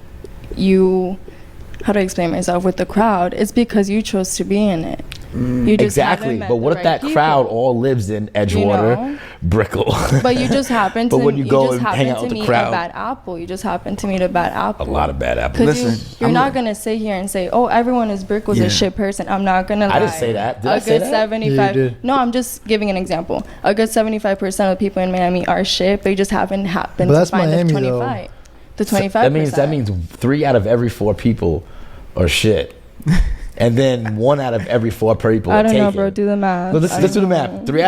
how do I explain myself, with the crowd, it's because you chose to be in it. You just Exactly. haven't met But what the if right that crowd people. all lives in Edgewater, Brickell? But you just happen to But when you go just and happen hang out to with the meet crowd- a bad apple. You just happen to meet a bad A apple. lot of bad apples. Because Listen, you're I'm not a- gonna sit here and say, "Oh, everyone is Brickell's Yeah. a shit person." I'm not gonna lie. I didn't say that. Did I a say good that? 75. Yeah, you did. No, I'm just giving an example. A good 75% of the people in Miami are shit. They just haven't happened But to that's find Miami, the though. 25. The 25%. That means 3 out of every 4 people are shit, and then 1 out of every 4 people I are don't know, taken. bro. Do the math. No, let's I do don't the math. know. 3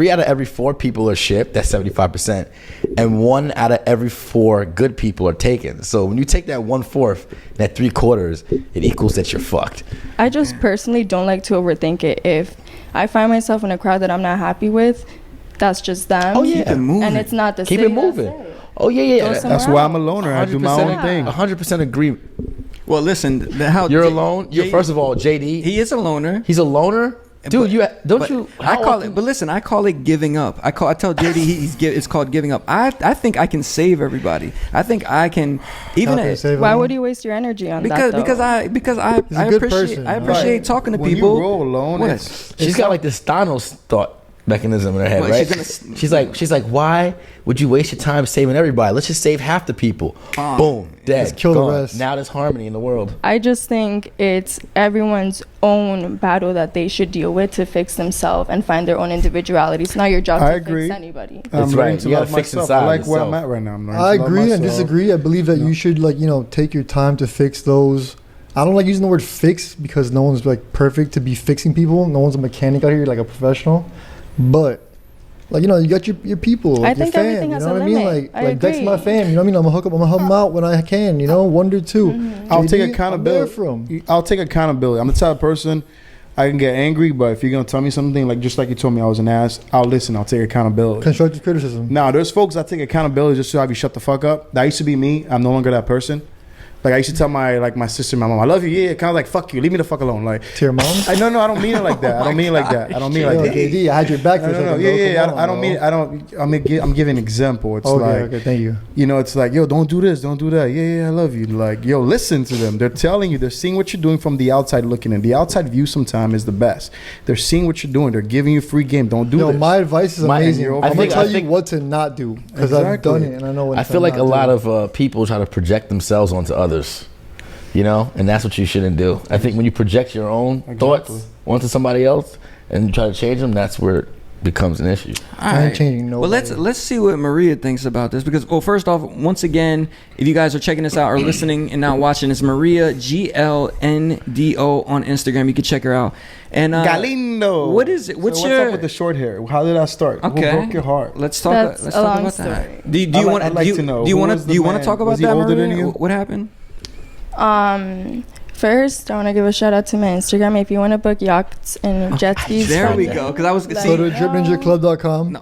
out of every 4 people are shit. That's 75%, and 1 out of every 4 good people are taken. So when you take that 1/4, that 3/4, it equals that you're fucked. I just personally don't like to overthink it. If I find myself in a crowd that I'm not happy with, that's just them. Oh, yeah. Keep it moving. And it's not the Keep city, it moving. that's it. Oh yeah. Go somewhere That's why I'm a else. loner. I do my own thing. 100% agree. Well, listen, how You're alone. First of all, JD. he is a loner. He's a loner, dude. But I call it. But listen, I call it giving up. I tell JD it's called giving up. I think I can save everybody. I think I can even Okay, save Why them. would you waste your energy on because that? though? because I a good appreciate person. I appreciate talking to When you people. roll alone, What? She's got like this Thanos thought mechanism in her head, What, right? she's She's like, why would you waste your time saving everybody? Let's just save half the people. Boom, dead. Let's kill the gone. rest. Now there's harmony in the world. I just think it's everyone's own battle that they should deal with to fix themselves and find their own individuality. It's not your job I to agree. fix anybody. I'm That's learning right. to You love gotta fix myself. inside I like where I'm yourself. at right now. I'm learning I to love agree and myself. disagree. I believe that you should take your time to fix those. I don't like using the word fix because no one's like perfect to be fixing people. No one's a mechanic out here like a professional. But you got your people, I like your think fam. everything You has know a what I mean? limit. I Like Dex agree. my fam. You know what I mean? I'm gonna help them out when I can. Wonder too. I'll JD, take I'm accountability. there from. I'll take accountability. I'm the type of person I can get angry, but if you're gonna tell me something, like just like you told me I was an ass, I'll listen. I'll take accountability. Constructive criticism. Now, there's folks that take accountability just to have you shut the fuck up. That used to be me. I'm no longer that person. Like I used to tell my sister, my mom, I love you. Yeah, kind of like fuck you, leave me the fuck alone. Like To your mom? I no, I don't mean it like that. I don't mean it like that. I don't mean it like Yo, that. JD, I had your back for a No, second. yeah, bro. Come I don't on, mean. bro. I don't. I'm giving an example. It's Okay, like, okay, thank you. you know, it's like, yo, don't do this, don't do that. Yeah, I love you. Like, yo, listen to them. They're telling you, they're seeing what you're doing from the outside looking in. The outside view sometimes is the best. They're seeing what you're doing. They're giving you free game. Don't do Yo, this. my advice is My- amazing. I I'm gonna think- tell I you think- what to not do because I've Exactly. done it and I know what I feel like not a lot do. of people try to project themselves onto others, you know, and that's what you shouldn't do. I think when you project your own thoughts onto somebody else and you try to change them, that's where it becomes an issue. All I ain't right. changing Well, nobody. let's see what Maria thinks about this because, well, first off, once again, if you guys are checking this out or listening and not watching, it's Maria GLNDO on Instagram. You can check her out. And Galindo. what is it? What's so your up with the short hair? How did I start? Okay. Who broke your heart? Let's talk. That's Let's a talk long about story. that. Do you want? I'd like to know. Do you Who want was to? the Do you want to man? talk about Was he that, older than Maria? you? What happened? First, I want to give a shout out to my Instagram. If you want to book yachts and jet skis, There from we me, go. Because I was let Go see. to me know. dripninjaclub.com.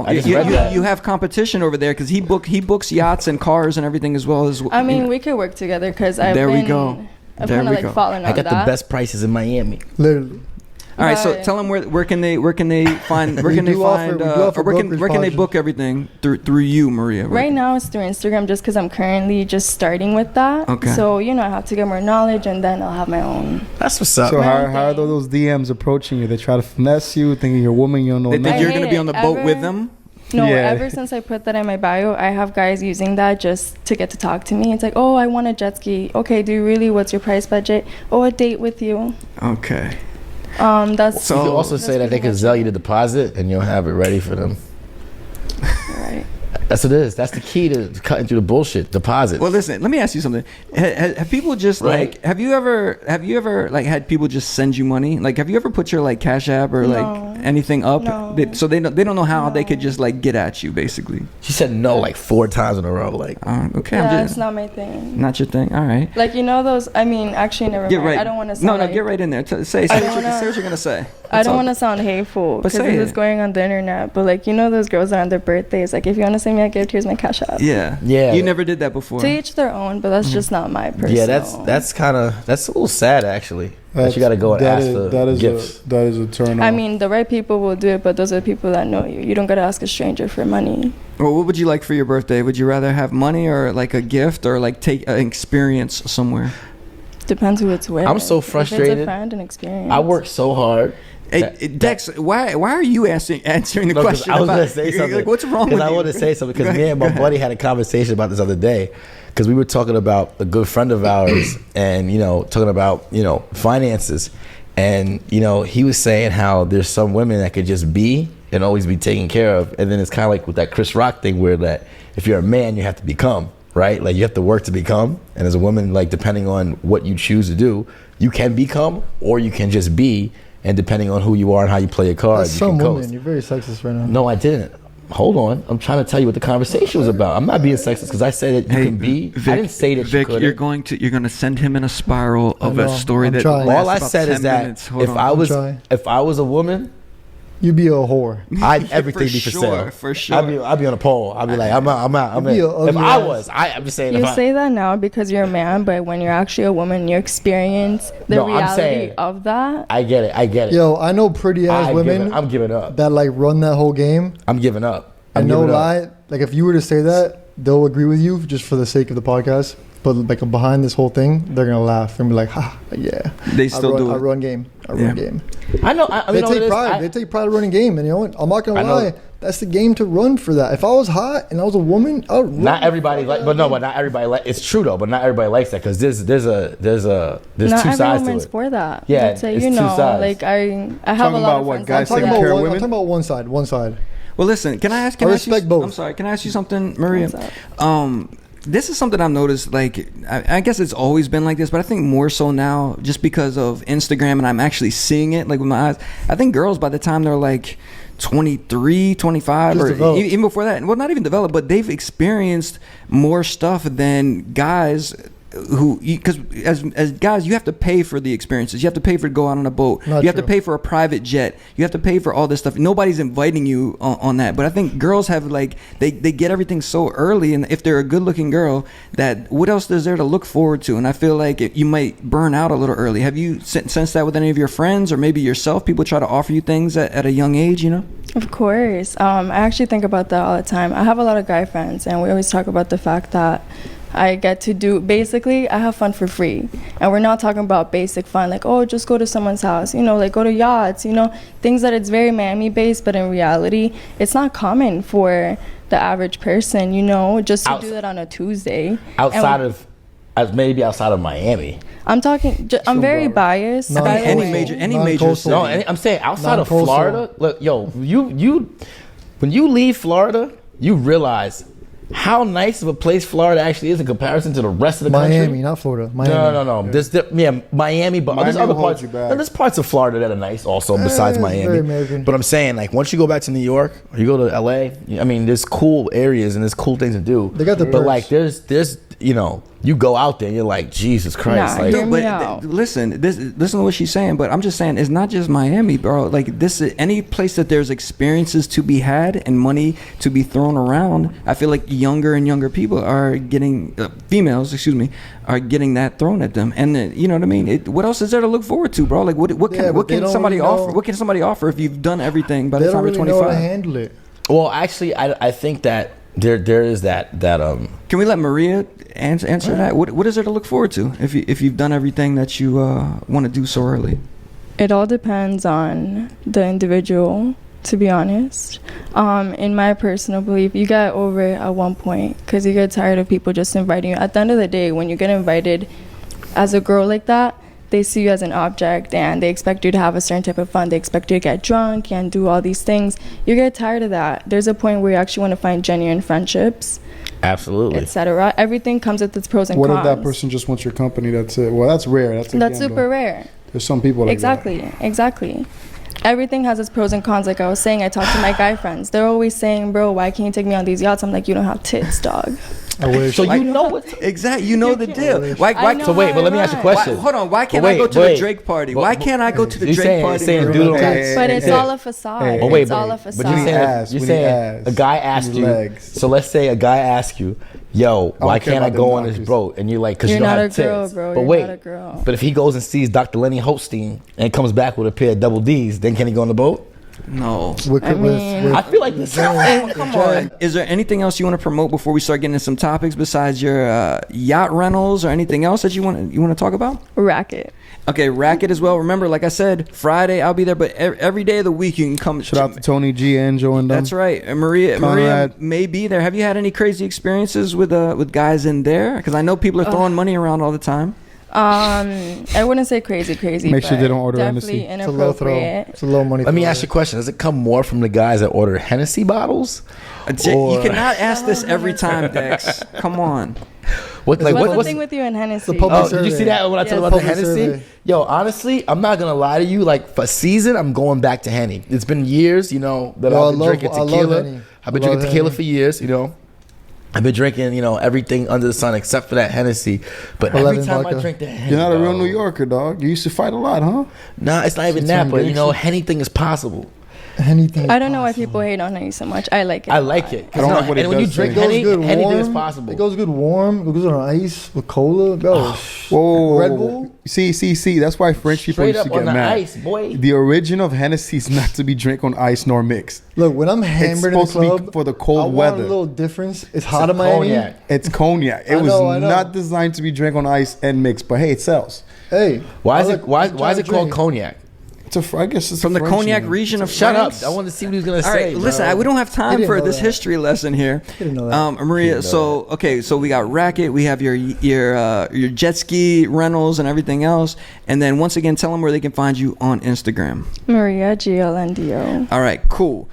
I just read that. You have competition over there because he books yachts and cars and everything as well as. I mean, we could work together because I've There we been. go. I've There kind we of go. like fallen on I got that. the best prices in Miami. Literally. All right, so But- tell them where can they find We do offer or where can they brokerage book everything through you, Maria? Right now, it's through Instagram just because I'm currently just starting with that. Okay. So, I have to get more knowledge and then I'll have my own. That's what's up. So Man, how are those DMs approaching you? They try to finesse you, thinking you're a woman, you don't know They think nothing. I you're hate gonna be on the it. boat with Ever- them. No, Yeah. ever since I put that in my bio, I have guys using that just to get to talk to me. It's like, oh, I want a jet ski. Okay, do you really? What's your price budget? Oh, a date with you. Okay. That's So- You could also that's say that they pretty could much sell it. you the deposit and you'll have it ready for them. Right. That's what it is. That's the key to cutting through the bullshit. Deposit. Well, listen. Let me ask you something. Have people just Right. like? Have you ever like had people just send you money? Like, have you ever put your like Cash App or No. like anything up? No. So they don't know how they could No. just like get at you, basically. She said no like 4 times in a row. Like, Okay, Yeah, I'm it's just not my thing. not your thing. All right. Like those. I mean, actually, never Get mind. right. I don't want to. No, get right in there. Say I what don't wanna- you're gonna say. I don't want to sound hateful But because say this is it. going on the internet. But those girls that are on their birthdays. Like, if you want to send me a gift, here's my Cash App. Yeah. Yeah. You never did that before. To each their own, but that's just not my personal. yeah, that's a little sad actually. That you got to go and ask for gifts. That is a turn on. I mean, the right people will do it, but those are the people that know you. You don't gotta ask a stranger for money. Well, what would you like for your birthday? Would you rather have money or like a gift or like take an experience somewhere? Depends who it's with. I'm so If it's frustrated. a friend, an experience. I work so hard. Hey, That- Dex, why are you answering the No, 'cause question? I was about- gonna say you're something. Like, what's wrong with you? I want to say something Go because ahead, me and go my ahead. buddy had a conversation about this other day because we were talking about a good friend of ours and talking about finances and he was saying how there's some women that could just be and always be taken care of, and then it's kind of like with that Chris Rock thing where that if you're a man you have to become, right? Like you have to work to become, and as a woman, like depending on what you choose to do, you can become or you can just be, and depending on who you are and how you play your cards, That's you some can women. coast. You're very sexist right now. No, I didn't. Hold on. I'm trying to tell you what the conversation was about. I'm not being sexist because I said that you can be. I didn't say that Vic, you couldn't. you're going to send him in a spiral of I a know, story I'm that trying. lasts All I about said 10 is that minutes. Hold if on. I was a woman, You be a whore. I'd everything be for sure, sale. for sure. I'd be on a pole. I'd be like, I'm out. You'd be a If ugly I ass. was, I'm just saying. You if I, say that now because you're a man, but when you're actually a woman, you experience the No, I'm reality saying- of that. I get it. Yo, I know pretty ass women I'm giving up. that run that whole game. I'm giving up. And I'm no giving up. lie, if you were to say that, they'll agree with you just for the sake of the podcast. But behind this whole thing, they're gonna laugh and be like, "Ha, yeah." They still do I it. run game. I run game. I know. I They mean, take pride. They take pride in running game, and you know what? I'm not I gonna know. lie. That's the game to run for that. If I was hot and I was a woman, I would run Not the everybody fuck like, out but of no, that but not everybody like. It's true though, but not everybody likes that because there's Not two every sides to woman's it. for that. Yeah, Let's say, it's two sides. I have Talking a lot about of what, friends. guys that do taking that. care of I'm women? talking about one side. One side. Well, listen. Can I ask? I you respect both. I'm sorry. Can I ask you something, Maria? What's up? This is something I've noticed. Like, I guess it's always been like this, but I think more so now, just because of Instagram, and I'm actually seeing it like with my eyes. I think girls, by the time they're like 23, 25, Just or developed. even before that, well, not even developed, but they've experienced more stuff than guys because as guys, you have to pay for the experiences. You have to pay for to go out on a boat. Not you have to true. pay for a private jet. You have to pay for all this stuff. Nobody's inviting you on that. But I think girls have like they get everything so early, and if they're a good looking girl, that what else is there to look forward to? And I feel like you might burn out a little early. Have you sensed that with any of your friends or maybe yourself? People try to offer you things at a young age, you know? Of course. I actually think about that all the time. I have a lot of guy friends, and we always talk about the fact that I get to do, basically, I have fun for free. And we're not talking about basic fun, like, oh, just go to someone's house, you know, like go to yachts, you know, things that it's very Miami-based, but in reality, it's not common for the average person, you know, just to do that on a Tuesday. Outside of Miami. I'm talking, I'm very biased. No, by the Any way. major Non-coastal. city. No, I'm saying outside of Non-coastal. Florida. Look, yo, you when you leave Florida, you realize how nice of a place Florida actually is in comparison to the rest of the country. Miami, not Florida. Miami. No. Miami, but there's Miami other will hold parts. you back. No, there's parts of Florida that are nice also besides it's Miami. very American. But I'm saying, like, once you go back to New York or you go to LA, I mean, there's cool areas and there's cool things to do. They got the but perks. like, there's you know, you go out there and you're like, Jesus Christ, Nah, like. hear me But out. listen to what she's saying. But I'm just saying it's not just Miami, bro. Like this, any place that there's experiences to be had and money to be thrown around. I feel like younger and younger people are getting females, are getting that thrown at them. And you know what I mean? What else is there to look forward to, bro? Like what Yeah, but they can don't somebody really offer? know- What can somebody offer if you've done everything by They the don't time you're really know how to 25? handle it. Well, actually, I think that there is that Can we let Maria answer that? What is there to look forward to if you've done everything that you want to do so early? It all depends on the individual, to be honest. In my personal belief, you get over it at one point because you get tired of people just inviting you. At the end of the day, when you get invited as a girl like that, they see you as an object and they expect you to have a certain type of fun. They expect you to get drunk and do all these things. You get tired of that. There's a point where you actually want to find genuine friendships, absolutely. etc. Everything comes with its pros and What cons. if that person just wants your company? That's it. Well, that's rare. That's That's super rare. There's some people like Exactly. Everything has its pros and cons. Like I was saying, I talk to my guy friends. They're always saying, bro, why can't you take me on these yachts? I'm like, you don't have tits, dog. I wish. So you know what? Exactly. You know the deal. Why? I know So wait, but let me how ask you a it runs. question. Hold on. Why can't But I go wait, to the wait. Drake party? But- Why can't I go to the you Drake saying- party? saying bro? dude don't have- But it's all a facade. Hey, Oh, wait, it's all a but facade. you're saying, ass, you're we saying need ass. a guy asked We need you. legs. So let's say a guy asks you, "Yo, why care can't I about go them on this doctors. boat?" And you're like, "Cause You're you don't not have a girl, tits." bro. But You're wait, not a girl. but if he goes and sees Dr. Lenny Holstein and comes back with a pair of double D's, then can he go on the boat? No. I mean- I feel like this. Come on. Is there anything else you want to promote before we start getting into some topics besides your yacht rentals or anything else that you want to talk about? Racket. Okay, Racket as well. Remember, like I said, Friday I'll be there, but every day of the week you can come. Shout out to Tony G, Angel, and them. That's right. And Maria Conrad. may be there. Have you had any crazy experiences with guys in there? Because I know people are throwing money around all the time. I wouldn't say crazy. Make sure but they don't order definitely Hennessy. It's a low throw. inappropriate. It's a low money. Let me throw. ask you a question. Does it come more from the guys that order Hennessy bottles? You Or- cannot ask this every time, Dex. Come on. What, like, What's the what's thing with you and Hennessy? The public Oh, did you see survey. that when I Yes. told about the Public Hennessy? survey. Yo, honestly, I'm not gonna lie to you. Like for season, I'm going back to Henny. It's been years, you know, that Yo, I've been drinking I love tequila. Henny. I've been I love drinking tequila Henny. for years, you know. I've been drinking, you know, everything under the sun except for that Hennessy. But every 11 time I vodka. drink that Henny, You're not a real dog, New Yorker, dog. You used to fight a lot, huh? Nah, it's not even Shit's that. on But you know, gangster. anything is possible. Anything. I don't know why people hate on Henny so much. I like it. I a like lot. it. I don't No, like what it and when you does drink to It goes Henny, good anything is warm. possible. It goes good warm. It goes on ice with cola. Go. Whoa. Red Bull? See. That's why French people Straight used to up on get the mad. ice, boy. The origin of Hennessy is not to be drank on ice nor mixed. Look, when I'm It's hammered in the supposed to be club, for the I cold want weather. a little difference. It's hot in Miami. Cognac. It's cognac. It I was know. not designed to be drank on ice and mixed, but hey, it sells. Hey, Why I is like- it? Why I'm is it trying to called drink. cognac? I guess it's From a the French cognac name. region of Shut France. up! I want to see what he was gonna All say. right, listen, bro. we don't have time didn't for know this that. history lesson here. didn't know that. Maria, so we got Racket, we have your jet ski rentals and everything else, and then once again, tell them where they can find you on Instagram. Maria GLNDO. All right, cool.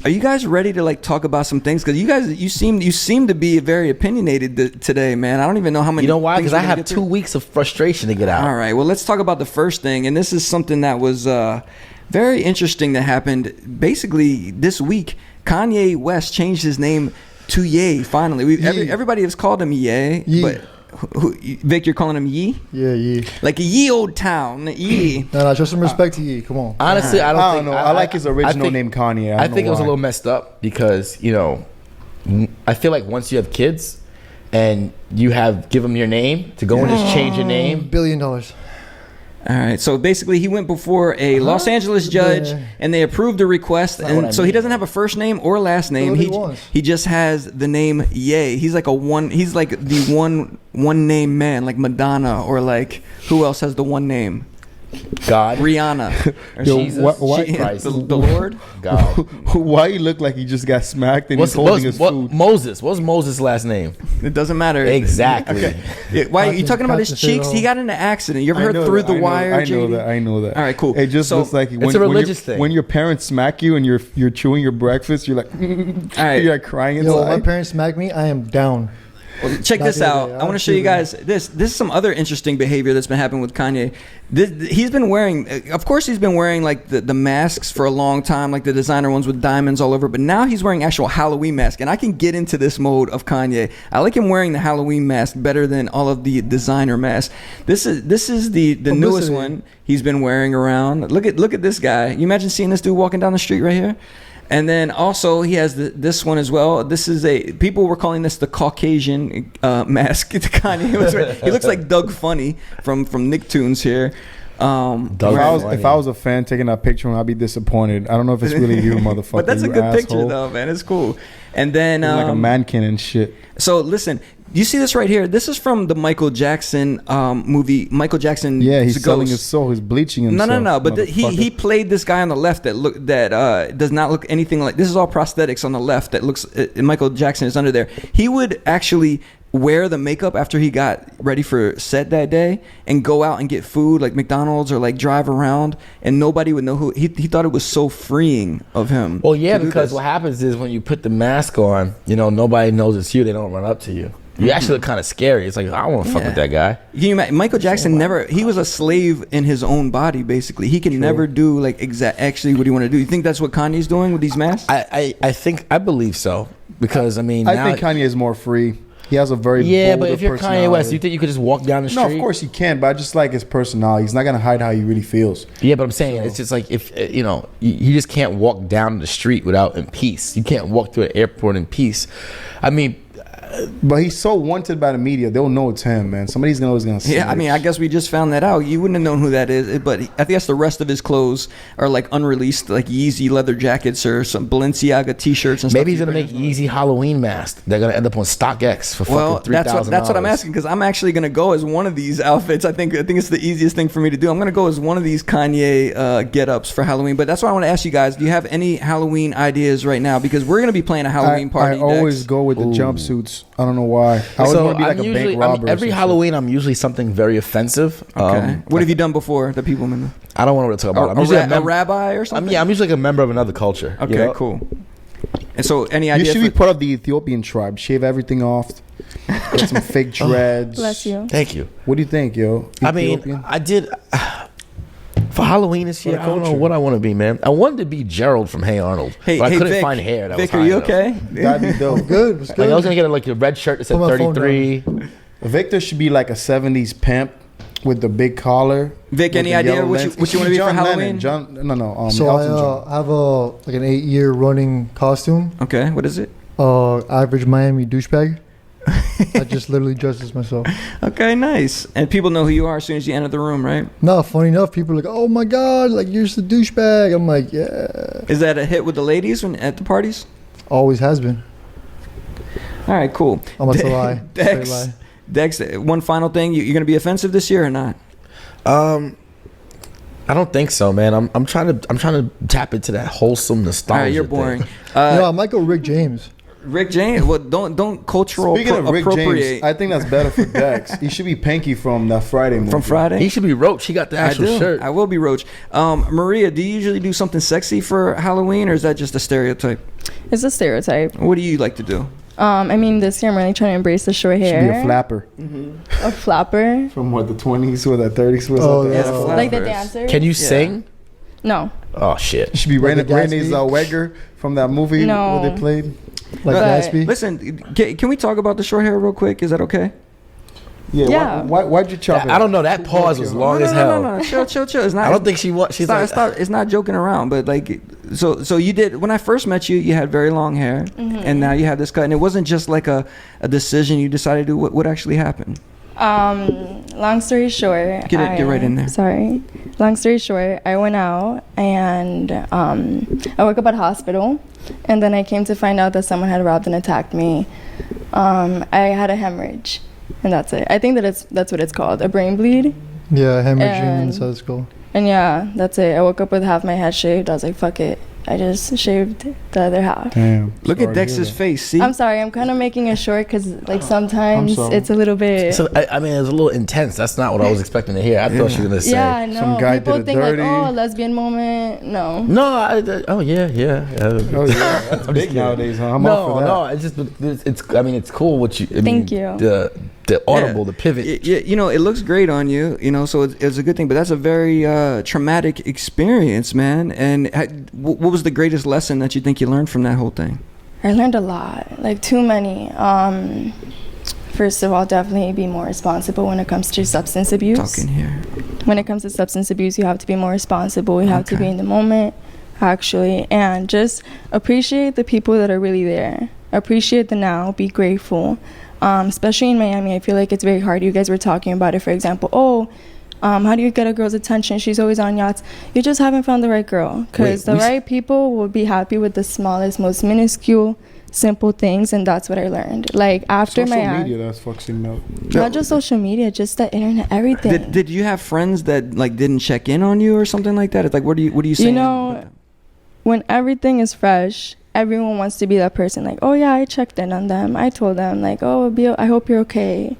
Are you guys ready to like talk about some things? Because you seem to be very opinionated today, man. I don't even know how many. You know why? things Because we're I gonna have get 2 through. weeks of frustration to get out. All right. Well, let's talk about the first thing, and this is something that was very interesting that happened basically this week. Kanye West changed his name to Ye. Finally, Ye. everybody has called him Ye, Ye. but Vic, you're calling him Yee? Yeah, Yee. Like a ye old town, Yee. No, show some respect to Yee. Come on. Honestly, I don't know. I like his original name, Kanye. I think it was a little messed up because, you know, I feel like once you have kids and you give them your name, to go and just change your name. $1 billion. All right, so basically he went before a Los Angeles judge and they approved the request, and so he doesn't have a first name or last name. He just has the name Ye. He's like he's like the one name man, like Madonna, or like who else has the one name? God. Rihanna. Or Yo, Jesus. Christ. The Lord. God. Why he look like he just got smacked and he's holding his food? Moses. What's Moses' last name? It doesn't matter. Exactly. Okay. Yeah, why are you talking about his cheeks? He got in an accident. You ever heard Through the Wire? I know that. All right, cool. It just looks like it's a religious thing. When your parents smack you and you're chewing your breakfast, you're like, all right. you're like crying inside. Yo, my parents smack me, I am down. Well, check this out. I want to show you guys this. This is some other interesting behavior that's been happening with Kanye. He's been wearing, of course, he's been wearing like the masks for a long time, like the designer ones with diamonds all over. But now he's wearing actual Halloween mask, and I can get into this mode of Kanye. I like him wearing the Halloween mask better than all of the designer masks. This is the newest one he's been wearing around. Look at this guy. You imagine seeing this dude walking down the street right here. And then also he has this one as well. This is people were calling this the Caucasian mask to Kanye. He looks like Doug Funny from Nicktoons here. If I was a fan taking that picture, I'd be disappointed. I don't know if it's really you, motherfucker. But that's a good picture though, man. It's cool. And then like a mannequin and shit. So listen, you see this right here? This is from the Michael Jackson movie. Michael Jackson. Yeah, he's selling his soul. He's bleaching himself. No. But he played this guy on the left that does not look anything like. This is all prosthetics on the left that looks. Michael Jackson is under there. He would actually wear the makeup after he got ready for set that day and go out and get food like McDonald's or like drive around, and nobody would know who he thought it was so freeing of him. Well, yeah, because what happens is when you put the mask on, you know, nobody knows it's you. They don't run up to you. You actually look kind of scary. It's like, I don't want to fuck with that guy. Michael Jackson he was a slave in his own body, basically. He can never do like actually what he want to do. You think that's what Kanye's doing with these masks? I believe so, because I mean, I think Kanye is more free. He has a very but if you're Kanye West, you think you could just walk down the street? No, of course you can, but I just like his personality. He's not gonna hide how he really feels. Yeah, but I'm saying it's just like if you know, you just can't walk down the street without in peace. You can't walk through an airport in peace. I mean. But he's so wanted by the media, they'll know it's him, man. Somebody's always gonna see. Yeah, I mean, I guess we just found that out. You wouldn't have known who that is, but I guess the rest of his clothes are like unreleased, like Yeezy leather jackets or some Balenciaga T-shirts and stuff. Maybe he's gonna make Yeezy Halloween masks. They're gonna end up on StockX for fucking $3,000. That's what I'm asking, because I'm actually gonna go as one of these outfits. I think it's the easiest thing for me to do. I'm gonna go as one of these Kanye get-ups for Halloween. But that's why I want to ask you guys: do you have any Halloween ideas right now? Because we're gonna be playing a Halloween party. I always go with the jumpsuits. I don't know why. I always want to be like a bank robber. Every Halloween, I'm usually something very offensive. Okay. What have you done before that people remember? I don't want to talk about. I'm usually a rabbi or something. I'm usually like a member of another culture. Okay, you know? Cool. And so, any ideas? You should be part of the Ethiopian tribe. Shave everything off. Get some fake dreads. Bless you. Thank you. What do you think, yo? I mean, I did. For Halloween this year, I don't know what I want to be, man. I wanted to be Gerald from Hey Arnold, but I couldn't Vic, find hair. That Vic, was are you okay? That'd be dope. Good. It's good. Like I was gonna get like a red shirt that said 33. Victor should be like a 70s pimp with the big collar. Vic, any idea what you want to be for Halloween? So I have like an 8-year running costume. Okay, what is it? Average Miami douchebag. I just literally dress as myself. Okay, nice. And people know who you are as soon as you enter the room, right? No, funny enough, people are like, "Oh my god, like you're just a douchebag." I'm like, yeah. Is that a hit with the ladies at the parties? Always has been. All right, cool. I'm gonna lie. Dex, one final thing. You're gonna be offensive this year or not? I don't think so, man. I'm trying to tap into that wholesome nostalgia. All right, you're boring. No, I might go Rick James. Rick James. Well, don't cultural Speaking of Rick appropriate. James, I think that's better for Dex. He should be Panky from that Friday movie. From Friday? He should be Roach. He got the actual shirt. I will be Roach. Maria, do you usually do something sexy for Halloween, or is that just a stereotype? It's a stereotype. What do you like to do? I mean, this year I'm really trying to embrace the short hair. Should be a flapper. Mm-hmm. A flapper? From what, the 20s or the 30s? Was Like the dancers? Can you sing? No. Oh, shit. It should be Renee Zellweger from that movie where they played. Like Gatsby. Listen, can we talk about the short hair real quick? Is that okay? Yeah. Why'd you chop it? I don't know. That pause was long as hell. No. Chill. It's not. I don't think she was. She's like, it's not joking around. But like, so you did. When I first met you, you had very long hair, and now you have this cut. And it wasn't just like a decision you decided to do. What actually happened? Long story short, Get right in there. Sorry. Long story short, I went out and I woke up at a hospital, and then I came to find out that someone had robbed and attacked me. I had a hemorrhage, and that's it. I think that's what it's called, a brain bleed. Yeah, hemorrhaging inside the skull. And yeah, that's it. I woke up with half my head shaved. I was like, fuck it. I just shaved the other half. Damn. Look at Dex's face. See, I'm sorry. I'm kind of making it short because like sometimes it's a little bit. So I mean, it was a little intense. That's not what I was expecting to hear. I thought she was gonna say. Yeah, no. Some guy People did it think dirty. like, oh, lesbian moment. No. No. Oh yeah. Oh yeah, that's big nowadays, huh? I'm all for that. No. It's just it's. I mean, it's cool. What you. Thank you. The audible, the pivot. You know, it looks great on you. You know, so it's a good thing. But that's a very traumatic experience, man. And what was the greatest lesson that you think you learned from that whole thing? I learned a lot, like too many. First of all, definitely be more responsible when it comes to substance abuse. Talking here. When it comes to substance abuse, you have to be more responsible. You have to be in the moment, actually, and just appreciate the people that are really there. Appreciate the now. Be grateful. Especially in Miami, I feel like it's very hard. You guys were talking about it, for example. How do you get a girl's attention? She's always on yachts. You just haven't found the right girl, because the right people will be happy with the smallest, most minuscule, simple things, and that's what I learned. Like after social my media, that's fucking up. not just social media, just the internet, everything. Did you have friends that like didn't check in on you or something like that? It's like what are you saying? You know, when everything is fresh, everyone wants to be that person. Like, oh yeah, I checked in on them. I told them like, oh, I hope you're okay.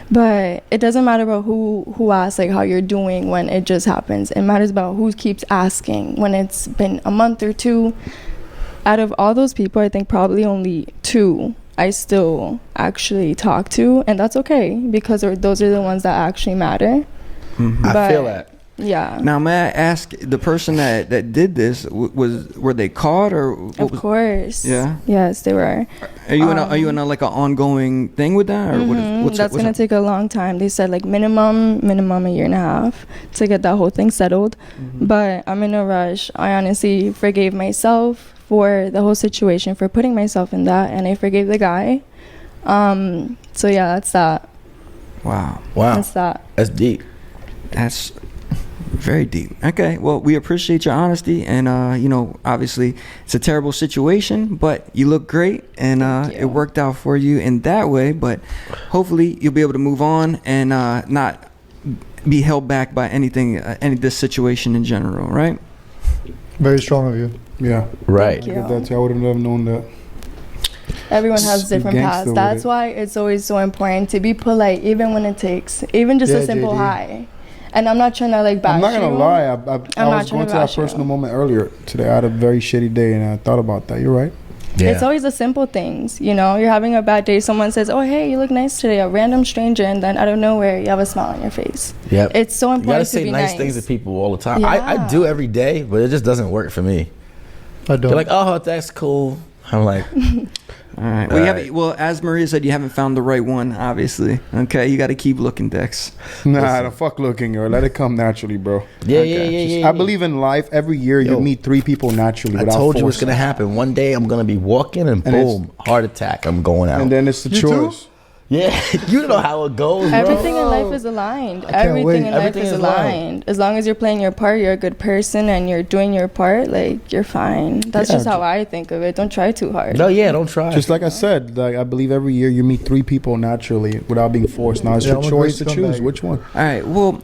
But it doesn't matter about who asks like how you're doing when it just happens. It matters about who keeps asking when it's been a month or two. Out of all those people, I think probably only 2 I still actually talk to, and that's okay because those are the ones that actually matter. I feel that. Yeah. Now, may I ask, the person that did this were they caught or? Of course. Yeah. Yes, they were. Are you in a like an ongoing thing with that, or that's gonna take a long time. They said like minimum a year and a half to get that whole thing settled. But I'm in a rush. I honestly forgave myself for the whole situation, for putting myself in that, and I forgave the guy. So yeah, that's that. Wow. That's that. That's deep. That's very deep. Okay, well, we appreciate your honesty, and you know, obviously it's a terrible situation, but you look great, and it worked out for you in that way. But hopefully you'll be able to move on and not be held back by this situation in general, right? Very strong of you. Yeah. Right. Thank you. That's, I would have never known that. Everyone has different paths. That's why it's always so important to be polite, even when it takes, even just a simple JD. hi. And I'm not trying to like bash I'm not gonna you. lie. I was going to that personal moment earlier today. I had a very shitty day, and I thought about that. You're right. Yeah. It's always the simple things, you know. You're having a bad day. Someone says, "Oh, hey, you look nice today." A random stranger, and then out of nowhere, you have a smile on your face. Yep. It's so You important gotta to say be nice things to people all the time. Yeah. I do every day, but it just doesn't work for me. I don't. They're like, oh, that's cool. I'm like, All right. Well, as Maria said, you haven't found the right one, obviously. Okay, you got to keep looking, Dex. Nah, the fuck looking, or let it come naturally, bro. yeah. I believe in life. Every year you meet 3 people naturally. I without told you force. what's gonna happen. One day I'm gonna be walking and boom, heart attack. I'm going out. And then it's the choice. Yeah, you know how it goes, bro. Everything in life is aligned. can't Everything wait. in life Everything is is aligned. As long as you're playing your part, you're a good person, and you're doing your part, like, you're fine. That's Yeah. just how I think of it. Don't try too hard. No, yeah, don't try. Just like I said, like I believe every year you meet 3 people naturally without being forced. Now it's Yeah, your I'm a choice to great choose scumbag. which one. All right. Well,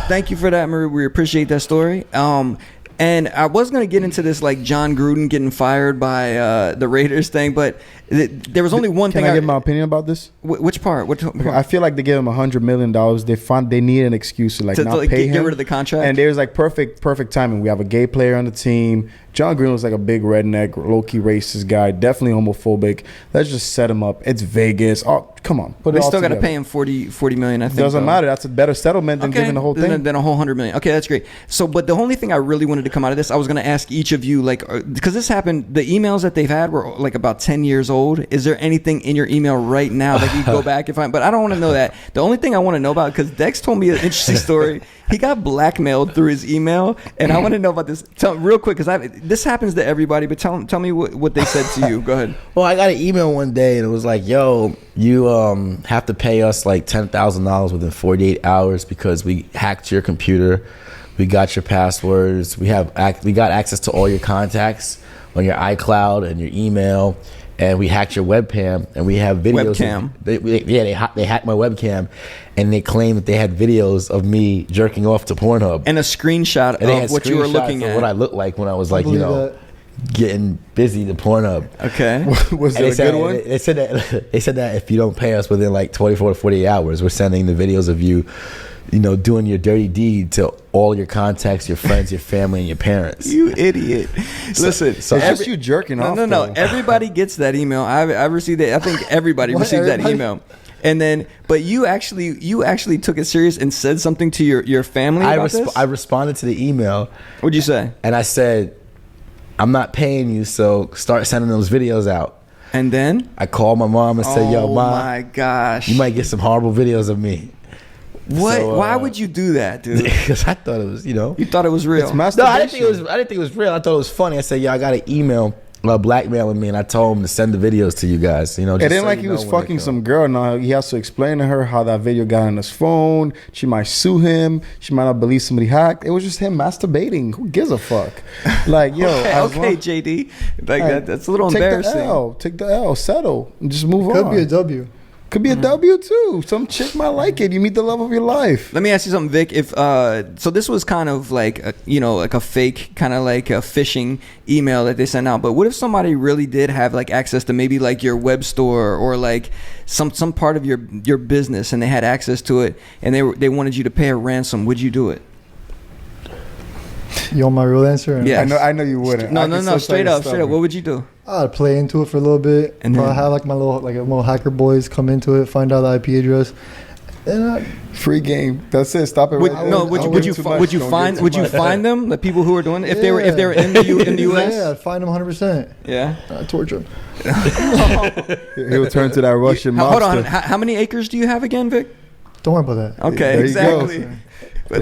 thank you for that, Maria. We appreciate that story. And I was gonna get into this like John Gruden getting fired by the Raiders thing, but there was only one Can thing. I give my opinion about this? Which part? Which part? I feel like they gave him $100 million. They need an excuse to like To not like, pay get him. rid of the contract? And there's like perfect timing. We have a gay player on the team. John Green was like a big redneck, low-key racist guy, definitely homophobic. Let's just set him up. It's Vegas. Oh, come on. Put it We all still got to together. pay him 40 million, I think. Doesn't though. matter. That's a better settlement than giving the whole thing. Than a whole 100 million. Okay, that's great. So, but the only thing I really wanted to come out of this, I was going to ask each of you, like, because this happened, the emails that they've had were like about 10 years old. Is there anything in your email right now that you go back and find? But I don't want to know that. The only thing I want to know about, because Dex told me an interesting story. He got blackmailed through his email, and I want to know about this. Tell real quick, because this happens to everybody. But tell me what they said to you. Go ahead. Well, I got an email one day and it was like, "Yo, you have to pay us like $10,000 within 48 hours because we hacked your computer, we got your passwords, we got access to all your contacts on your iCloud and your email, and we hacked your webcam, and we have videos." Webcam. They hacked my webcam, and they claimed that they had videos of me jerking off to Pornhub And a screenshot and they of had what you were screenshots looking of at. what I looked like when I was like, I believe that. getting busy to Pornhub. Okay. Was And it a good one? They said that if you don't pay us within like 24 to 48 hours, we're sending the videos of you, doing your dirty deed to all your contacts, your friends, your family, and your parents. You idiot. Listen. so It's just you jerking off. No. though. Everybody gets that email. I received it. I think everybody What, received that everybody? email. And then, but you actually took it serious and said something to your family about this? I responded to the email What'd you say? and I said, "I'm not paying you, so start sending those videos out." And then? I called my mom and said, "Yo, Oh Mom, my gosh. you might get some horrible videos of me." What? So, Why would you do that, dude? Because I thought it was, You thought it was real. It's No, masturbation. I didn't think it was real. I thought it was funny. I said, "Yeah, I got an email blackmailing me," and I told him to send the videos to you guys. It ain't like he was fucking some girl. Now he has to explain to her how that video got on his phone. She might sue him. She might not believe somebody hacked. It was just him masturbating. Who gives a fuck? Like, yo, okay, JD. Like that's a little embarrassing. Take the L. Settle. And just move on. Could be a W. Could be a W too. Some chick might like it. You meet the love of your life. Let me ask you something, Vic. If so, this was kind of like like a fake, kind of like a phishing email that they sent out. But what if somebody really did have like access to maybe like your web store or like some part of your business, and they had access to it, and they wanted you to pay a ransom? Would you do it? You want my real answer? Yeah. I know you wouldn't. No, I no, can no. still Straight tell up, you're straight up. What stubborn. would you do? I'd play into it for a little bit. And Probably then- have like my little hacker boys come into it, find out the IP address. And Free game. That's it. Stop it. Would, right no, there. would you Don't would give you too fi- much. would you Don't find give too would you much. find them, the people who are doing it, if they were in the US? Yeah, I'd find them 100%. Yeah. I'd torture them. He'll turn to that Russian mobster. Hold on. How many acres do you have again, Vic? Don't worry about that. Okay, There you exactly. go. But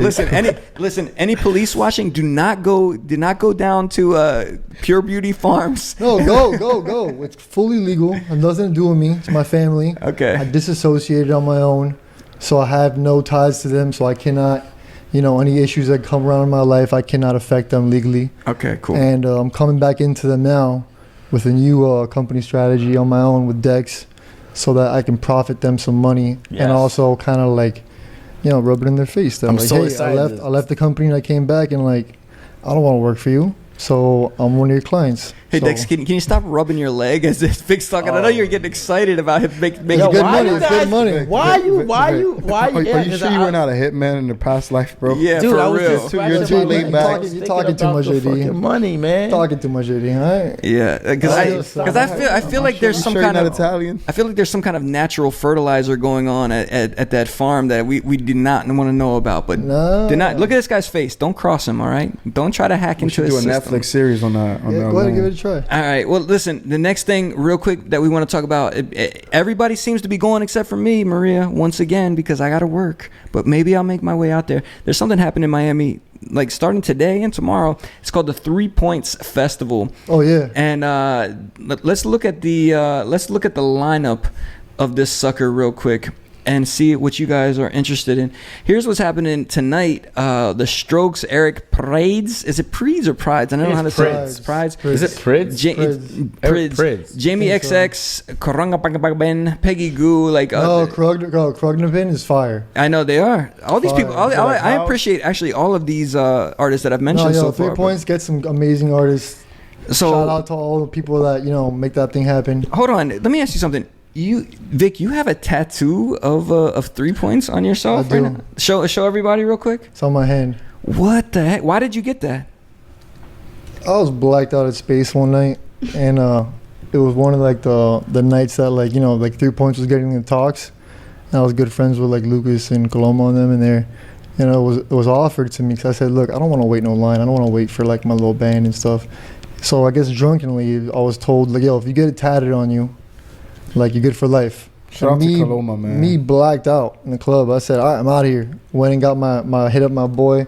listen, any police watching, did not go down to Pure Beauty Farms. No, go. It's fully legal. It has nothing to do with me. It's my family. Okay. I disassociated on my own, so I have no ties to them. So I cannot, any issues that come around in my life, I cannot affect them legally. Okay, cool. And I'm coming back into them now with a new company strategy on my own with Dex, so that I can profit them some money Yes. and also kind of like, rub it in their face. That I'm like, so hey, excited. I left the company and I came back and like, I don't want to work for you, so I'm one of your clients. Hey, so, Dex, can you stop rubbing your leg as this Vic's talking? I know you're getting excited about him making It's good why money. you It's guys- good money. Why you? Are Yeah, you 'cause sure you weren't out a hitman in the past life, bro? Yeah, Dude, for I was real. just scratching You're too my laid leg. back. I was You're thinking talking too about much, the JD. fucking money, man. Talking too much, JD. All right. Yeah, because I feel like there's some Sure you're kind not of Italian? I feel like there's some kind of natural fertilizer going on at that farm that we did not want to know about. But No. did not look at this guy's face. Don't cross him. All right. Don't try to hack We into should do his a system. Netflix series on that. Yeah, go ahead and give it a try. All right. Well, listen. The next thing, real quick, that we want to talk about. Everybody seems to be going except for me, Maria, once again, because I got to work. But maybe I'll make my way out there. There's something happening in Miami, like starting today and tomorrow. It's called the 3 Points Festival. Oh yeah. And let's look at the lineup of this sucker real quick and see what you guys are interested in. Here's what's happening tonight. The Strokes, Eric Prydz. Is it Prydz or Prides? I don't know how to say it. Prides. It's Prides. Prides. Is it Prids? It's Eric Prids. Prydz. Jamie Think so. XX, Karanga Peggy Goo. Like Krognopin is fire. I know they are. All these Fire. people. I appreciate actually all of these artists that I've No, mentioned so 3 far. Points, get some amazing artists. So Shout out to all the people that, make that thing happen. hold on. Let me ask you something. Vic, you have a tattoo of 3 points on yourself I do. right now? Show everybody real quick. It's on my hand. What the heck? Why did you get that? I was blacked out at space one night, and it was one of like the nights that like, you know, like 3 Points was getting the talks, and I was good friends with like Lucas and Coloma and them in there. You know, it was offered to me because I said, look, I don't want to wait no line. I don't want to wait for like my little band and stuff. So I guess drunkenly I was told like, yo, if you get it tatted on you, like you're good for life. Shout out to Coloma, man. Me blacked out in the club. I said, all right, I'm out of here. Went and got my hit up my boy,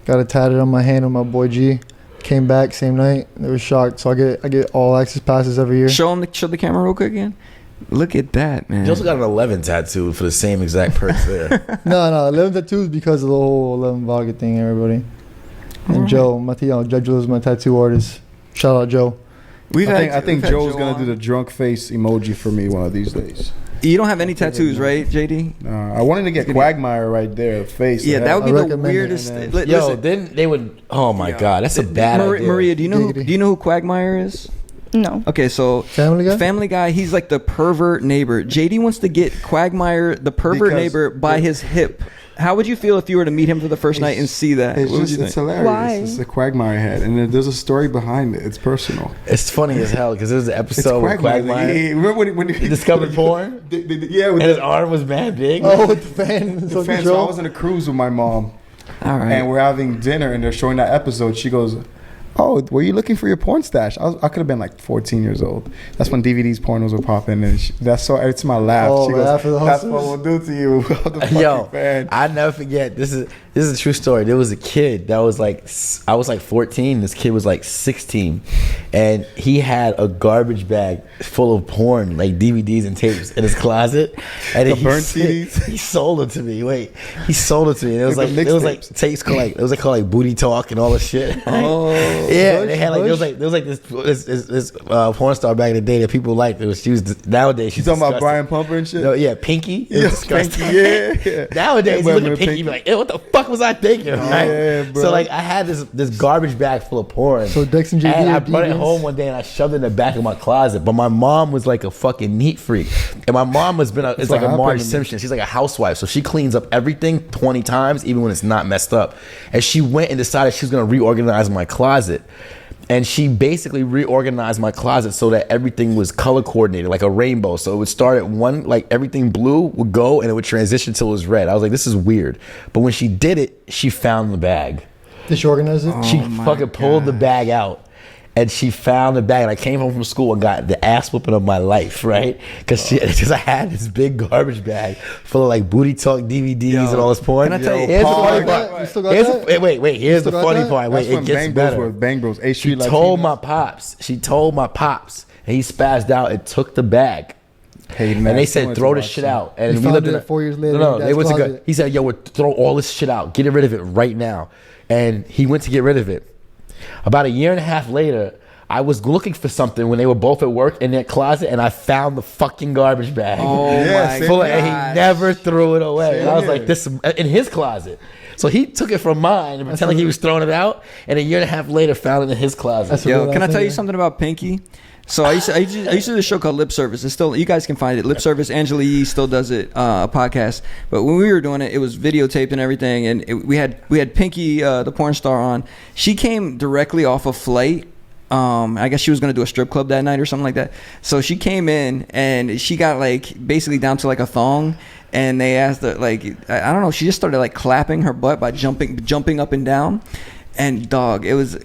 got it tatted on my hand with my boy G. Came back same night. They were shocked. So I get all access passes every year. Show the camera real quick again. Look at that, man. You also got an 11 tattoo for the same exact perks there. No, 11 tattoos because of the whole 11 vodka thing, everybody. And Joe, Joe is my tattoo artist. Shout out Joe. I think Joe's going to do the drunk face emoji for me one of these days. You don't have any tattoos, right, JD? I wanted to get Quagmire right there, face. Yeah, that would be the weirdest. Yo, then they would. Oh my God, that's a bad idea. Maria, do you know who Quagmire is? No. Okay, so Family Guy, he's like the pervert neighbor. JD wants to get Quagmire, the pervert neighbor, by his hip. How would you feel if you were to meet him for the first night and see that? It's hilarious. Why? It's a Quagmire head, and there's a story behind it. It's personal. It's funny as hell because there's an episode where Quagmire remember when he discovered porn? Yeah, and his arm was mad big. oh, with the fan. So I was on a cruise with my mom. All right. And we're having dinner, and they're showing that episode. She goes, "Oh, were you looking for your porn stash?" I could have been like 14 years old. That's when DVDs, pornos were popping, and it's my laugh. Oh, she goes, laugh of the "That's hustlers." what we'll do to you." Yo, I never forget. This is a true story. There was a kid that was like, I was like 14. This kid was like 16, and he had a garbage bag full of porn, like DVDs and tapes, in his closet. And The burnt CDs? He sold it to me. He sold it to me. And Like the it was like tapes called like, it was like called like Booty Talk and all this shit. Oh. Yeah, they had like there was like this porn star back in the day that people liked. She was nowadays she's You talking about disgusting. Brian Pumper and shit? No, yeah, Pinky. It was Yeah, disgusting. Pinky, yeah. Nowadays, you Yeah, look but at Pinky, Pinky- you be like, "Ew, what the fuck was I thinking?" Right? Yeah, bro. So like, I had this garbage bag full of porn. So Dex and JD and I are brought it deviants? home one day and I shoved it in the back of my closet. But my mom was like a fucking neat freak, and my mom has been it's like what a Marge happened to me. Simpson. She's like a housewife, so she cleans up everything 20 times, even when it's not messed up. And she went and decided she was gonna reorganize my closet. And she basically reorganized my closet so that everything was color coordinated, like a rainbow. So it would start at one, like everything blue would go and it would transition till it was red. I was like, this is weird. But when she did it, she found the bag. Did she organize it? She fucking pulled the bag out. And she found the bag, and I came home from school and got the ass whooping of my life, right? Because I had this big garbage bag full of like Booty Talk DVDs and all this porn. Can I tell you- Here's the funny Paul, part. you still got Here's that? wait. Here's the still got funny that? part. Wait, That's it when gets Bang Bros better. were Bang Bros. A She Street told Latinos. my pops. She told my pops, and he spazzed out and took the bag. Hey, man, And they so said, much throw to this watch shit that. out. And You we found lived it in a, 4 years later No, in your it dad's was a good. closet. He said, yo, throw all this shit out. Get rid of it right now. And he went to get rid of it. About a year and a half later, I was looking for something when they were both at work in their closet, and I found the fucking garbage bag. Oh Yeah, my same Full of, god! and he never threw it away. And I was Same like, this in his closet. So he took it from mine and pretending he was throwing it out, and a year and a half later found it in his closet. That's Yo, real can I tell you idea. something about Pinky? So I used to do a show called Lip Service. It's still, you guys can find it. Lip Service. Angela Yee still does it, a podcast. But when we were doing it, it was videotaped and everything. And we had Pinky, the porn star, on. She came directly off a flight. I guess she was gonna do a strip club that night or something like that. So she came in and she got like basically down to like a thong. And they asked her, like, I don't know, she just started like clapping her butt by jumping up and down. And dog, it was,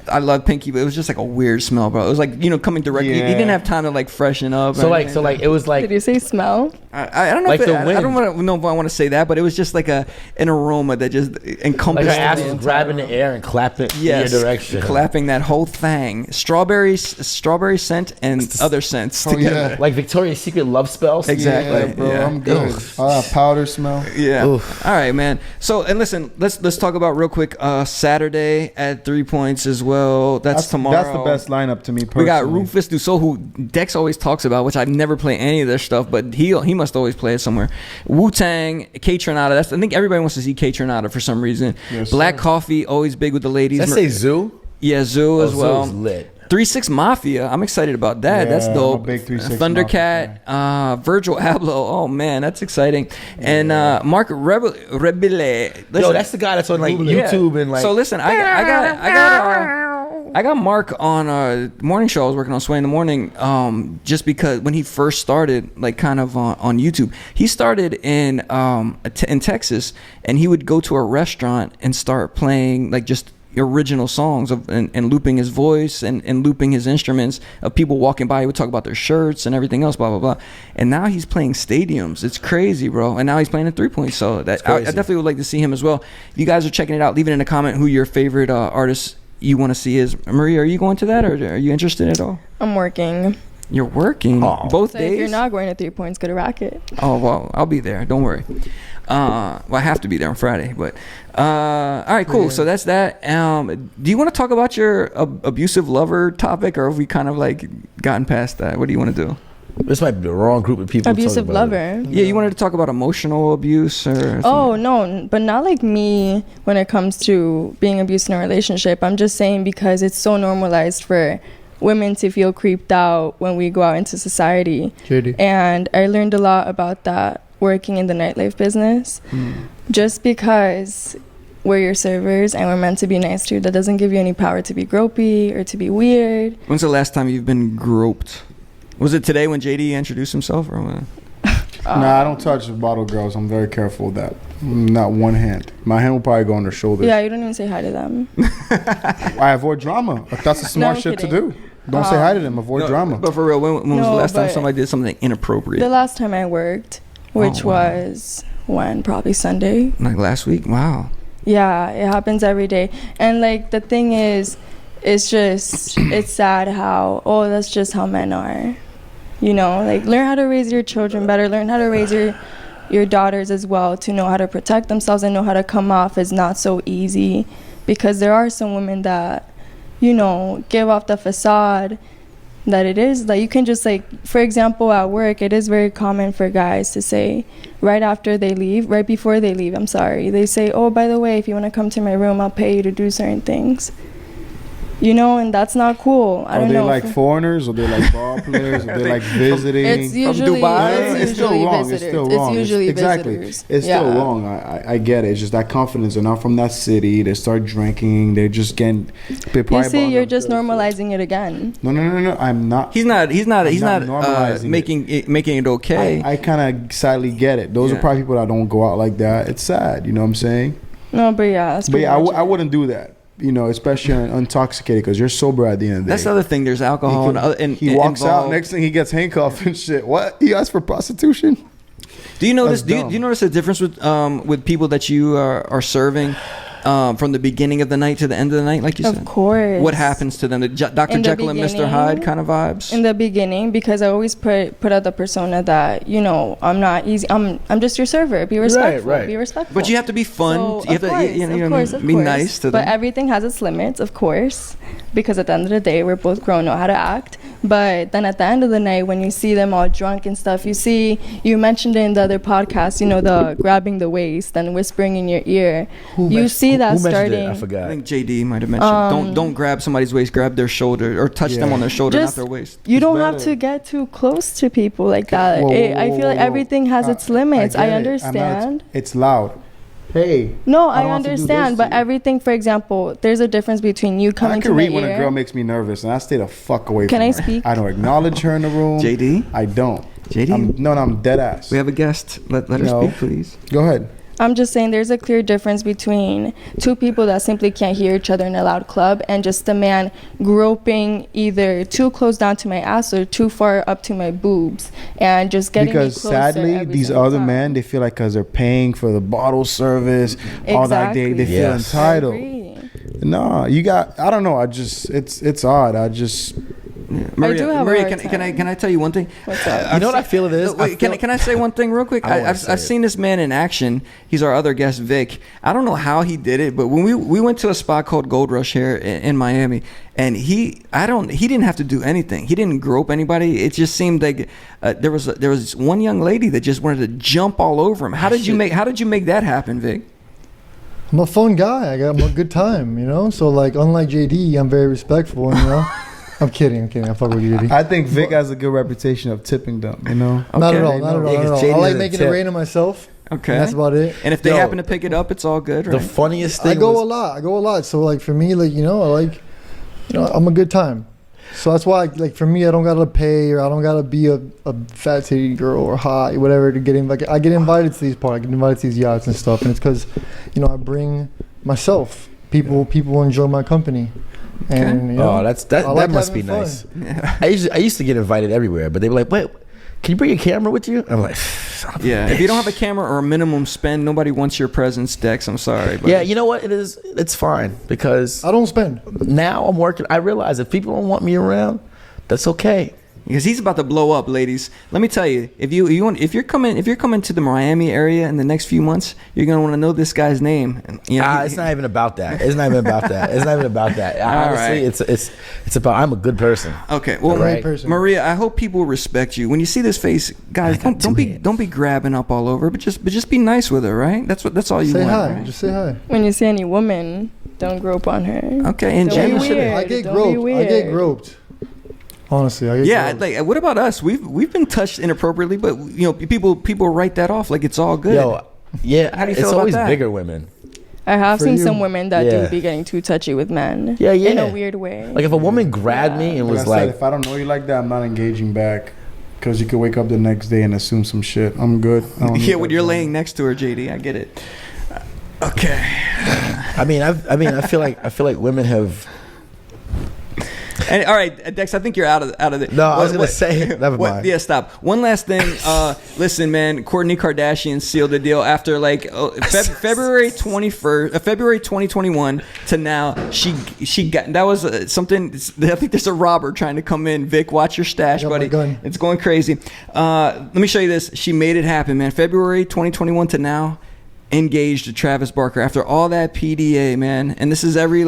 I love Pinky, but it was just like a weird smell, bro. It was like, coming directly. Yeah. He didn't have time to like freshen up. So or like, anything. it was like, Did you say smell? I don't know. Like if the I wind. don't know if I want to say that, but it was just like an aroma that just encompassed. her ass the was entire grabbing the room. air and clapping Yes, in your direction. clapping that whole thing. Strawberry scent and other scents Oh, together. yeah. Like Victoria's Secret love spells. Exactly. Yeah, bro, Yeah. I'm good. Ugh. Powder smell. Yeah. Oof. All right, man. So, and listen, let's talk about real quick. Saturday at 3 Points as well. That's tomorrow. That's the best lineup to me personally. We got Rufus Dusso, who Dex always talks about, which I never play any of their stuff, but he must always play it somewhere. Wu-Tang, K Tronada. I think everybody wants to see K Tronada for some reason. Yes, Black sir. Coffee, always big with the ladies. Did I say Zoo? Yeah, Zoo as well. Zoo's lit. 3-6 Mafia. I'm excited about that. Yeah, That's I'm a dope. big 3-6 Thundercat, Virgil Abloh. Oh man, that's exciting. And Mark Rebile. Yo, that's the guy that's on like Yeah. YouTube and like. So listen, I got I got Mark on morning show. I was working on Sway in the Morning, just because when he first started, like kind of on YouTube, he started in Texas, and he would go to a restaurant and start playing like just original songs and looping his voice and looping his instruments of people walking by. He would talk about their shirts and everything else, blah blah blah. And now he's playing stadiums. It's crazy, bro. And now he's playing in 3-point. So that I definitely would like to see him as well. If you guys are checking it out, leave it in a comment who your favorite artist you want to see is. Maria, are you going to that, or are you interested at all? I'm working. You're working both So days? if you're not going to 3 points, go to Racket. Oh, well, I'll be there. Don't worry. Well, I have to be there on Friday. But all right, cool. So that's that. Do you want to talk about your abusive lover topic, or have we kind of like gotten past that? What do you want to do? This might be the wrong group of people. Abusive lover. Yeah, you wanted to talk about emotional abuse or Oh, no, but not like me when it comes to being abused in a relationship. I'm just saying because it's so normalized for women to feel creeped out when we go out into society. JD. And I learned a lot about that working in the nightlife business. Just because we're your servers and we're meant to be nice to you, that doesn't give you any power to be gropey or to be weird. When's the last time you've been groped? Was it today when JD introduced himself, or what? Nah, I don't touch bottle girls. I'm very careful with that. Not one hand. My hand will probably go on their shoulders. Yeah, you don't even say hi to them. I avoid drama. That's a smart I'm shit to kidding. do. Don't say hi to them. Avoid drama. But for real, when was the No, last time but somebody did something inappropriate? The last time I worked, which Oh, wow. was when? Probably Sunday. Like last week? Wow. Yeah, it happens every day. And like the thing is, it's sad how, that's just how men are. You know, like learn how to raise your children better, learn how to raise your daughters as well, to know how to protect themselves and know how to come off as not so easy, because there are some women that, you know, give off the facade that it is like you can just like, for example, at work, it is very common for guys to say right before they leave, they say, oh, by the way, if you want to come to my room, I'll pay you to do certain things. You know, and that's not cool. I Are don't they know. like foreigners? Or they like ball players? Or they like visiting? It's usually, Dubai? it's still usually wrong. visitors. It's still wrong. It's usually exactly. visitors. It's Yeah. still wrong. I get it. It's just that confidence. They're not from that city. They start drinking. They're just getting. You see, you're just normalizing it again. No. I'm not. He's not normalizing making it okay. I kind of sadly get it. Those are probably people that don't go out like that. It's sad. You know what I'm saying? No, but yeah, that's But pretty yeah, much I it. wouldn't do that. You know, especially intoxicated, because you're sober at the end of the day. That's the other thing. There's alcohol and he walks out. involved. Next thing he gets handcuffed and shit. What? He asked for prostitution? Do you notice? That's Do you notice a difference with people that you are serving from the beginning of the night to the end of the night, like you said? Of course. What happens to them? The Dr. In the Jekyll and Mr. beginning- Hyde kind of vibes. In the beginning, because I always put out the persona that, you know, I'm not easy. I'm just your server. Be respectful. right. Be respectful. But you have to be fun. So, You have of to course, you know, of course. be nice to them. But everything has its limits, of course, because at the end of the day, we're both grown, know how to act. But then at the end of the night, when you see them all drunk and stuff, you mentioned it in the other podcast, you know, the grabbing the waist and whispering in your ear. You see that who mentioned starting. it? I I forgot. think JD might have mentioned don't grab somebody's waist, grab their shoulder or touch them on their shoulder, not Just- their waist. You It's don't have better. to get too close to people like that. Whoa, I whoa, feel like whoa. everything has its limits. get I it. understand. It's loud. Hey. No, I I don't have to do understand, this but to you. everything, for example, there's a difference between you I coming can to my read when a ear. girl makes me nervous, and I stay the fuck away Can from I her. speak? I don't acknowledge her in the room. JD? I don't. JD? No, I'm dead ass. We have a guest. Let her No. speak, please. Go ahead. I'm just saying there's a clear difference between two people that simply can't hear each other in a loud club and just a man groping either too close down to my ass or too far up to my boobs and just getting Because me closer sadly, every these single other time. men, they feel like because they're paying for the bottle service, all that they Exactly. feel Yes. entitled. I agree. No, you got. I don't know. It's odd. Maria, do have a Maria, hard can I tell you one thing? What's up? You know what I feel it is? No, wait, can I say one thing real quick? I don't wanna I've say it. seen this man in action. He's our other guest, Vic. I don't know how he did it, but when we went to a spot called Gold Rush here in Miami, and he didn't have to do anything. He didn't grope anybody. It just seemed like there was one young lady that just wanted to jump all over him. How did you make that happen, Vic? I'm a fun guy. I got a good time, you know. So like, unlike JD, I'm very respectful, you know. I'm kidding. I fuck with JD. I think Vic has a good reputation of tipping them. You know. Not at Okay. all. Not at all. Yeah, Not at 'cause all. JD I like is a making tip. it rain on myself. Okay. And that's about it. And if they Yo, happen to pick it up, it's all good, The right? funniest I thing go was a lot. So like for me, like, you know, I I'm a good time. So that's why, like, for me, I don't gotta pay, or I don't gotta be a fat titty girl or hot, whatever, to get in. Like, I get invited to these parties, I get invited to these yachts and stuff, and it's because, I bring myself. People enjoy my company, and that must be nice. Yeah. I used to get invited everywhere, but they were like, "Wait, can you bring a camera with you?" I'm like, Yeah, if you don't have a camera or a minimum spend, nobody wants your presence, Dex. I'm sorry. But yeah, you know what? It's fine because I don't spend. now I'm working. I realize if people don't want me around, that's okay. because he's about to blow up, ladies. Let me tell you, if you're coming to the Miami area in the next few months, you're gonna want to know this guy's name. And, It's not even about that. It's not even about that. Honestly, right. it's about I'm a good person. Okay, well, Right. Maria, I hope people respect you when you see this face, guys. Don't be grabbing up all over, but just be nice with her, right? That's all you Say want. hi. Right? Just say hi. When you see any woman, don't grope on her. Okay, and Don't Jen, be weird. I get Don't be groped. I get weird. groped. Honestly, I get yeah, groped. like what about us? We've been touched inappropriately, but people write that off like it's all good. Yo, yeah, How do you feel it's about always that? bigger women. I have For seen you. some women that Yeah. do be getting too touchy with men. Yeah. In a weird way. Like if a woman grabbed me and Like was I said, like, if I don't know you like that, I'm not engaging back. Because you could wake up the next day and assume some shit. I'm good. I don't need Yeah, when that you're drama. laying next to her, JD, I get it. Okay. I feel like women have. And, all right, Dex, I think you're out of it. No, I was gonna say, never mind. Yeah, stop. One last thing. Listen, man, Kourtney Kardashian sealed the deal after February 2021 to now. She got that was something. I think there's a robber trying to come in. Vic, watch your stash, I got my buddy. gun. It's going crazy. Let me show you this. She made it happen, man. February 2021 to now. Engaged to Travis Barker after all that PDA, man. And this is every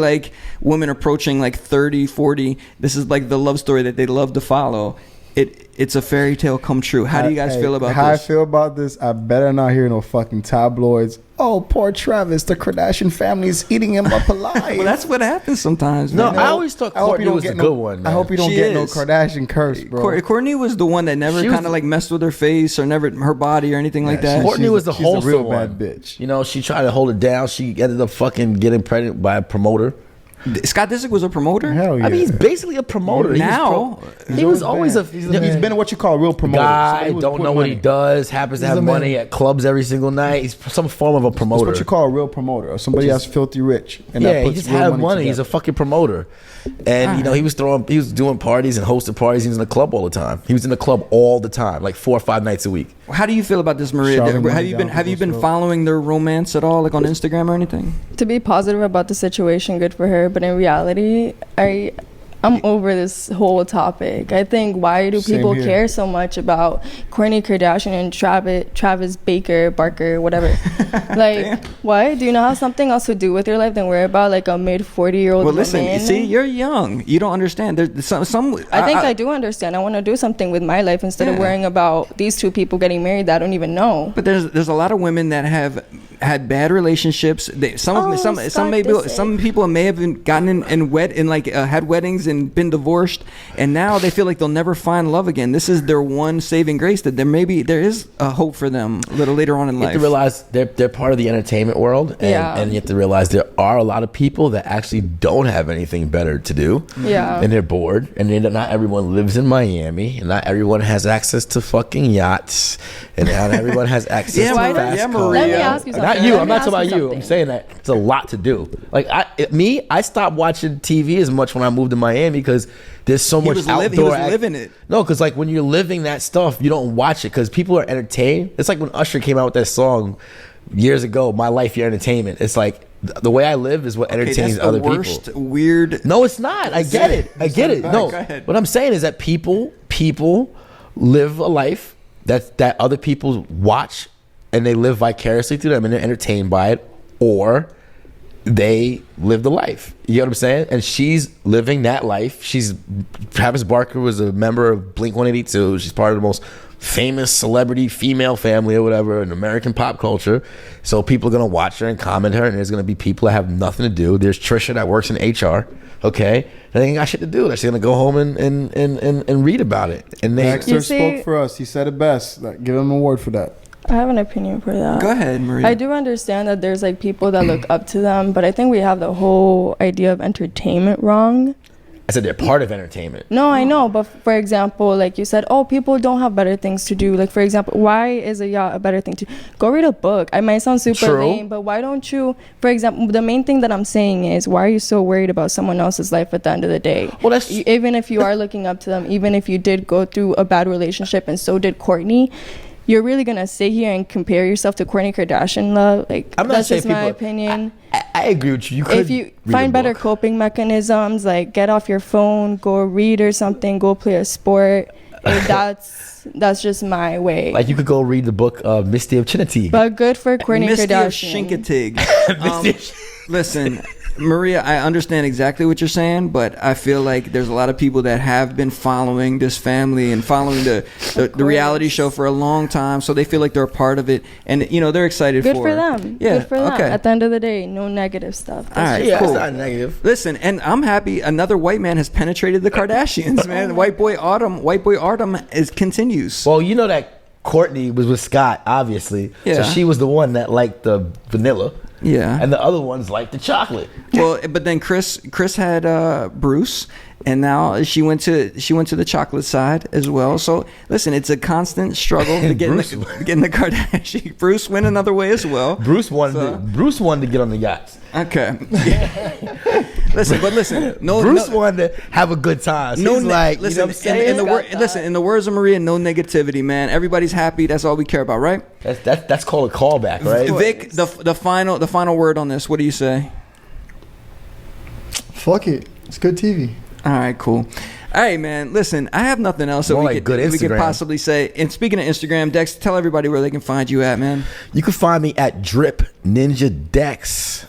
woman approaching 30, 40. This is the love story that they love to follow. It's a fairy tale come true. How do you guys feel about how this? I feel about this, I better not hear no fucking tabloids. Oh, poor Travis, the Kardashian family is eating him up alive. Well, that's what happens sometimes. No, man. I always thought I hope you Kourtney don't was get the no good one. I Man. hope you don't She get no is. Kardashian curse, bro. Kourtney was the one that never She was- kind of messed with her face or never her body or anything like that. Kourtney was the she's a wholesome real one. bad bitch. You know, she tried to hold it down. She ended up fucking getting pregnant by a promoter. Scott Disick was a promoter. Hell yeah. I mean, he's basically a promoter. Now. He was always a He's been what you call a real promoter. guy. Somebody who's Don't put know what he money. does. Happens to He's have a man. money at clubs every single night. He's some form of a That's promoter. what you call a real promoter. Or somebody that's filthy rich. And Yeah, that he puts just real had money. He's a together. fucking promoter. And he was doing parties and hosting parties. He was in the club all the time. He was in the club all the time, 4 or 5 nights a week. How do you feel about this, Maria? Shouting Have money you down been people's throat. following their romance at all, on Instagram or anything? To be positive about the situation, good for her. But in reality, I'm over this whole topic. I think, why do Same people here. care so much about Kourtney Kardashian and Travis Barker, whatever? What? Do you not have something else to do with your life than worry about a mid 40-year-old Well, woman? listen. See, you're young. You don't understand. There's some. I think I do understand. I want to do something with my life instead of Yeah. worrying about these two people getting married that I don't even know. But there's a lot of women that have had bad relationships. Some people may have been gotten had weddings and been divorced, and now they feel like they'll never find love again. This is their one saving grace, that there is a hope for them a little later on in You life. have to realize they're part of the entertainment world, and you have to realize there are a lot of people that actually don't have anything better to do. Yeah. And they're bored, and not everyone lives in Miami, and not everyone has access to fucking yachts, and not everyone has access Yeah, to Maria. fast Yeah, cars. Maria. Let me ask you something. Not you. Let I'm me not ask talking about you. I'm something. saying that it's a lot to do. I stopped watching TV as much when I moved to Miami because there's so much outdoor. He was living it. No, because when you're living that stuff, you don't watch it because people are entertained. It's like when Usher came out with that song years ago, "My Life, Your Entertainment." It's like the way I live is what entertains that's the other worst, people. weird. No, it's not. I get it. I get it. No, Go ahead. what I'm saying is that people live a life that other people watch, and they live vicariously through them, and they're entertained by it, or they live the life. You know what I'm saying? And she's living that life. Travis Barker was a member of Blink-182. She's part of the most famous celebrity female family or whatever in American pop culture. So people are going to watch her and comment her, and there's going to be people that have nothing to do. There's Trisha that works in HR. Okay, they ain't got shit to do. They're gonna go home and read about it. And they Dexter see- spoke for us. He said it best. Give him an award for that. I have an opinion for that. Go ahead, Maria. I do understand that there's people that look up to them, but I think we have the whole idea of entertainment wrong. I said they're part of entertainment. No, I know, but for example, like you said, oh, people don't have better things to do. Like, for example, why is a yacht a better thing to go read a book? I might sound super True. lame, but why don't you, for example, the main thing that I'm saying is, why are you so worried about someone else's life at the end of the day? Well, that's Even if you are looking up to them, even if you did go through a bad relationship and so did Courtney, you're really gonna sit here and compare yourself to Kourtney Kardashian, love? Like, I'm not that's saying just my people- opinion. I agree with you. You could If you read find a better book. coping mechanisms, like get off your phone, go read or something, go play a sport. If that's just my way. Like you could go read the book Misty of Chinity. But good for Kourtney Misty of Kardashian. Shinkatig. Listen, Maria, I understand exactly what you're saying, but I feel like there's a lot of people that have been following this family and following the reality show for a long time, so they feel like they're a part of it, and you know they're excited Good for for it. them. Yeah. Good for them. Okay. At the end of the day, no negative stuff. All right. Yeah, cool. it's not negative. Listen, and I'm happy another white man has penetrated the Kardashians, man. White boy Autumn continues. Well, you know that Courtney was with Scott, obviously. Yeah. So she was the one that liked the vanilla. Yeah. And the other ones liked the chocolate. Well, but then Chris had Bruce, and now she went to the chocolate side as well. So listen, it's a constant struggle to get in the Kardashian. Bruce went another way as well. Bruce wanted to get on the yachts. Okay. listen. Bruce wanted to have a good time. So he's like, listen, you know what I'm saying? listen. In the words of Maria, no negativity, man. Everybody's happy. That's all we care about, right? That's called a callback, right? Vic, the final word on this. What do you say? Fuck it. It's good TV. All right, cool. All right, man. Listen, I have nothing else that More we like could good we could Instagram. possibly say. And speaking of Instagram, Dex, tell everybody where they can find you at, man. You can find me at Drip Ninja Dex.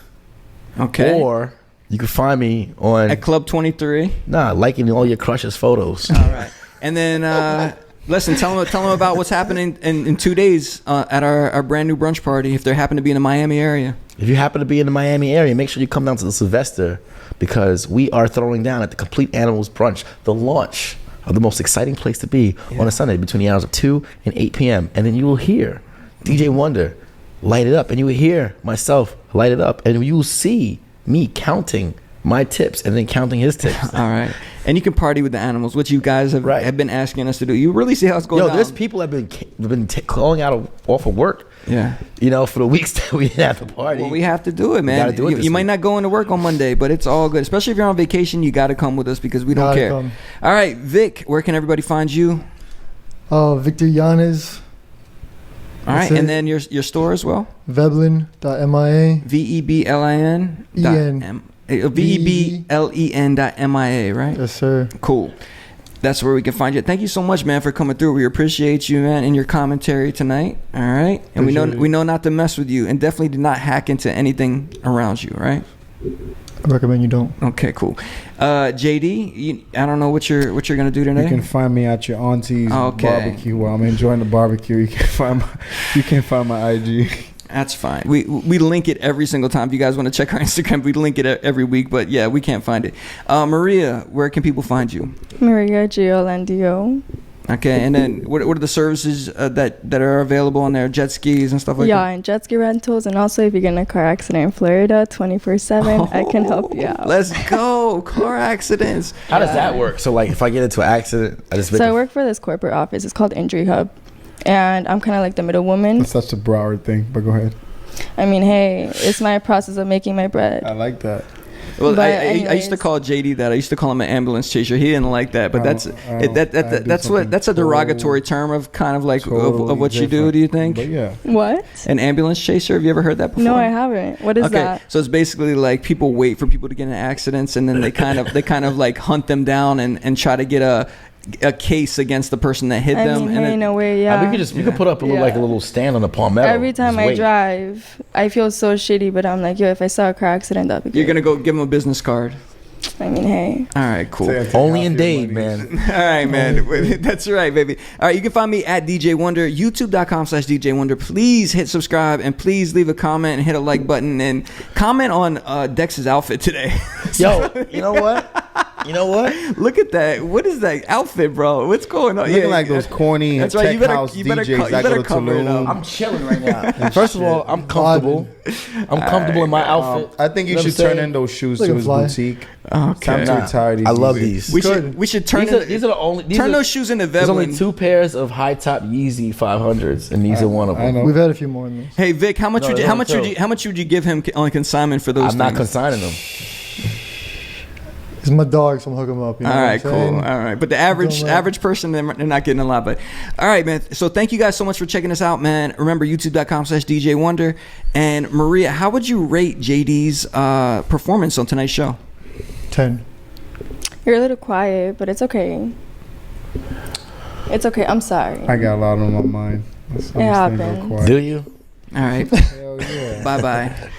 Okay. Or you can find me on At Club 23. liking all your crushes photos. All right. And then listen, tell them about what's happening in 2 days at our brand new brunch party if they happen to be in the Miami area. If you happen to be in the Miami area, make sure you come down to the Sylvester because we are throwing down at the Complete Animals Brunch, the launch of the most exciting place to be on a Sunday between the hours of 2 and 8 p.m. And then you will hear DJ Wonder light it up, and you will hear myself light it up, and you will see me counting my tips and then counting his tips. All right. And you can party with the animals, which you guys have been asking us to do. You really see how it's going down. There's people have been calling out off of work. Yeah. You know, for the weeks that we didn't have the party. Well, we have to do it, man. gotta do it this you might week. not go into work on Monday, but it's all good. Especially if you're on vacation, you got to come with us because we don't Gotta care. come. All right, Vic, where can everybody find you? Victor Yanes, All right, That's and it. then your store as well. Veblin.mia. VEBLIN. EN. VEBLEN.MIA, right? Yes, sir. Cool. That's where we can find you. Thank you so much, man, for coming through. We appreciate you, man, and your commentary tonight. All right, and Appreciate it. we know not to mess with you, and definitely did not hack into anything around you, right? I recommend you don't. Okay, cool. JD, I don't know what you're gonna do today. You can find me at your auntie's Okay. barbecue while I'm enjoying the barbecue. You can find my IG. That's fine. We link it every single time. If you guys want to check our Instagram, we link it every week. But yeah, we can't find it. Maria, where can people find you? Maria Giolandio. Okay, and then what are the services that are available on there? Jet skis and stuff like Yeah, that. and jet ski rentals, and also if you get in a car accident in Florida, 24/7, I can help you out. Let's go. Car accidents. How does that work? So, like, if I get into an accident, I just make So I work for this corporate office. It's called Injury Hub, and I'm kind of like the middle woman. That's such a Broward thing, but go ahead. I mean, hey, it's my process of making my bread. I like that. Well, But I used to anyways. call JD that. I used to call him an ambulance chaser. He didn't like that, but that's a derogatory term of kind of like of what you do. Do you think? But yeah. What? An ambulance chaser? Have you ever heard that before? No, I haven't. What is that? So it's basically like people wait for people to get in accidents, and then they kind of like hunt them down and try to get a case against the person that hit I them. mean, and hey, it- no way, yeah. we could put up a little stand on the Palmetto. Every time Just I wait. drive, I feel so shitty, but I'm like, yo, if I saw a car accident, that'd be good. You're gonna go give them a business card. I mean, hey. All right, cool. Only in Dade, man. All right, man. That's right, baby. All right, you can find me at DJ Wonder, youtube.com/DJ Wonder. Please hit subscribe and please leave a comment and hit a like button and comment on Dex's outfit today. Yo, you know what? You know what? Look at that. What is that outfit, bro? What's going on? Looking like those corny That's tech right. You better- house you better DJs co- you that better go to cover it up. Tulum. I'm chilling right now. First of all, I'm comfortable. I'm comfortable in my outfit. I think you know should what I'm turn saying? in those shoes Look to at his fly. boutique. Okay. Time to retire these. I love DJs. these. We should turn These are the only. turn those shoes into There's only Veblen. 2 pairs of high top Yeezy 500s, and these are one of I them. know. We've had a few more in this. Hey Vic, how much No, would you no, how much would no. you how much would you give him on consignment for those I'm not things? consigning them. It's my dog, so I'm hooking him up. You know All what I'm right, cool. saying? All right, but the average Don't lie. average person, they're not getting a lot. But all right, man. So thank you guys so much for checking us out, man. Remember YouTube.com/DJ Wonder. And Maria, how would you rate JD's performance on tonight's show? 10. You're a little quiet, but it's okay. It's okay. I'm sorry. I got a lot on my mind. It happens. Do you? All right. Hell yeah. Bye bye.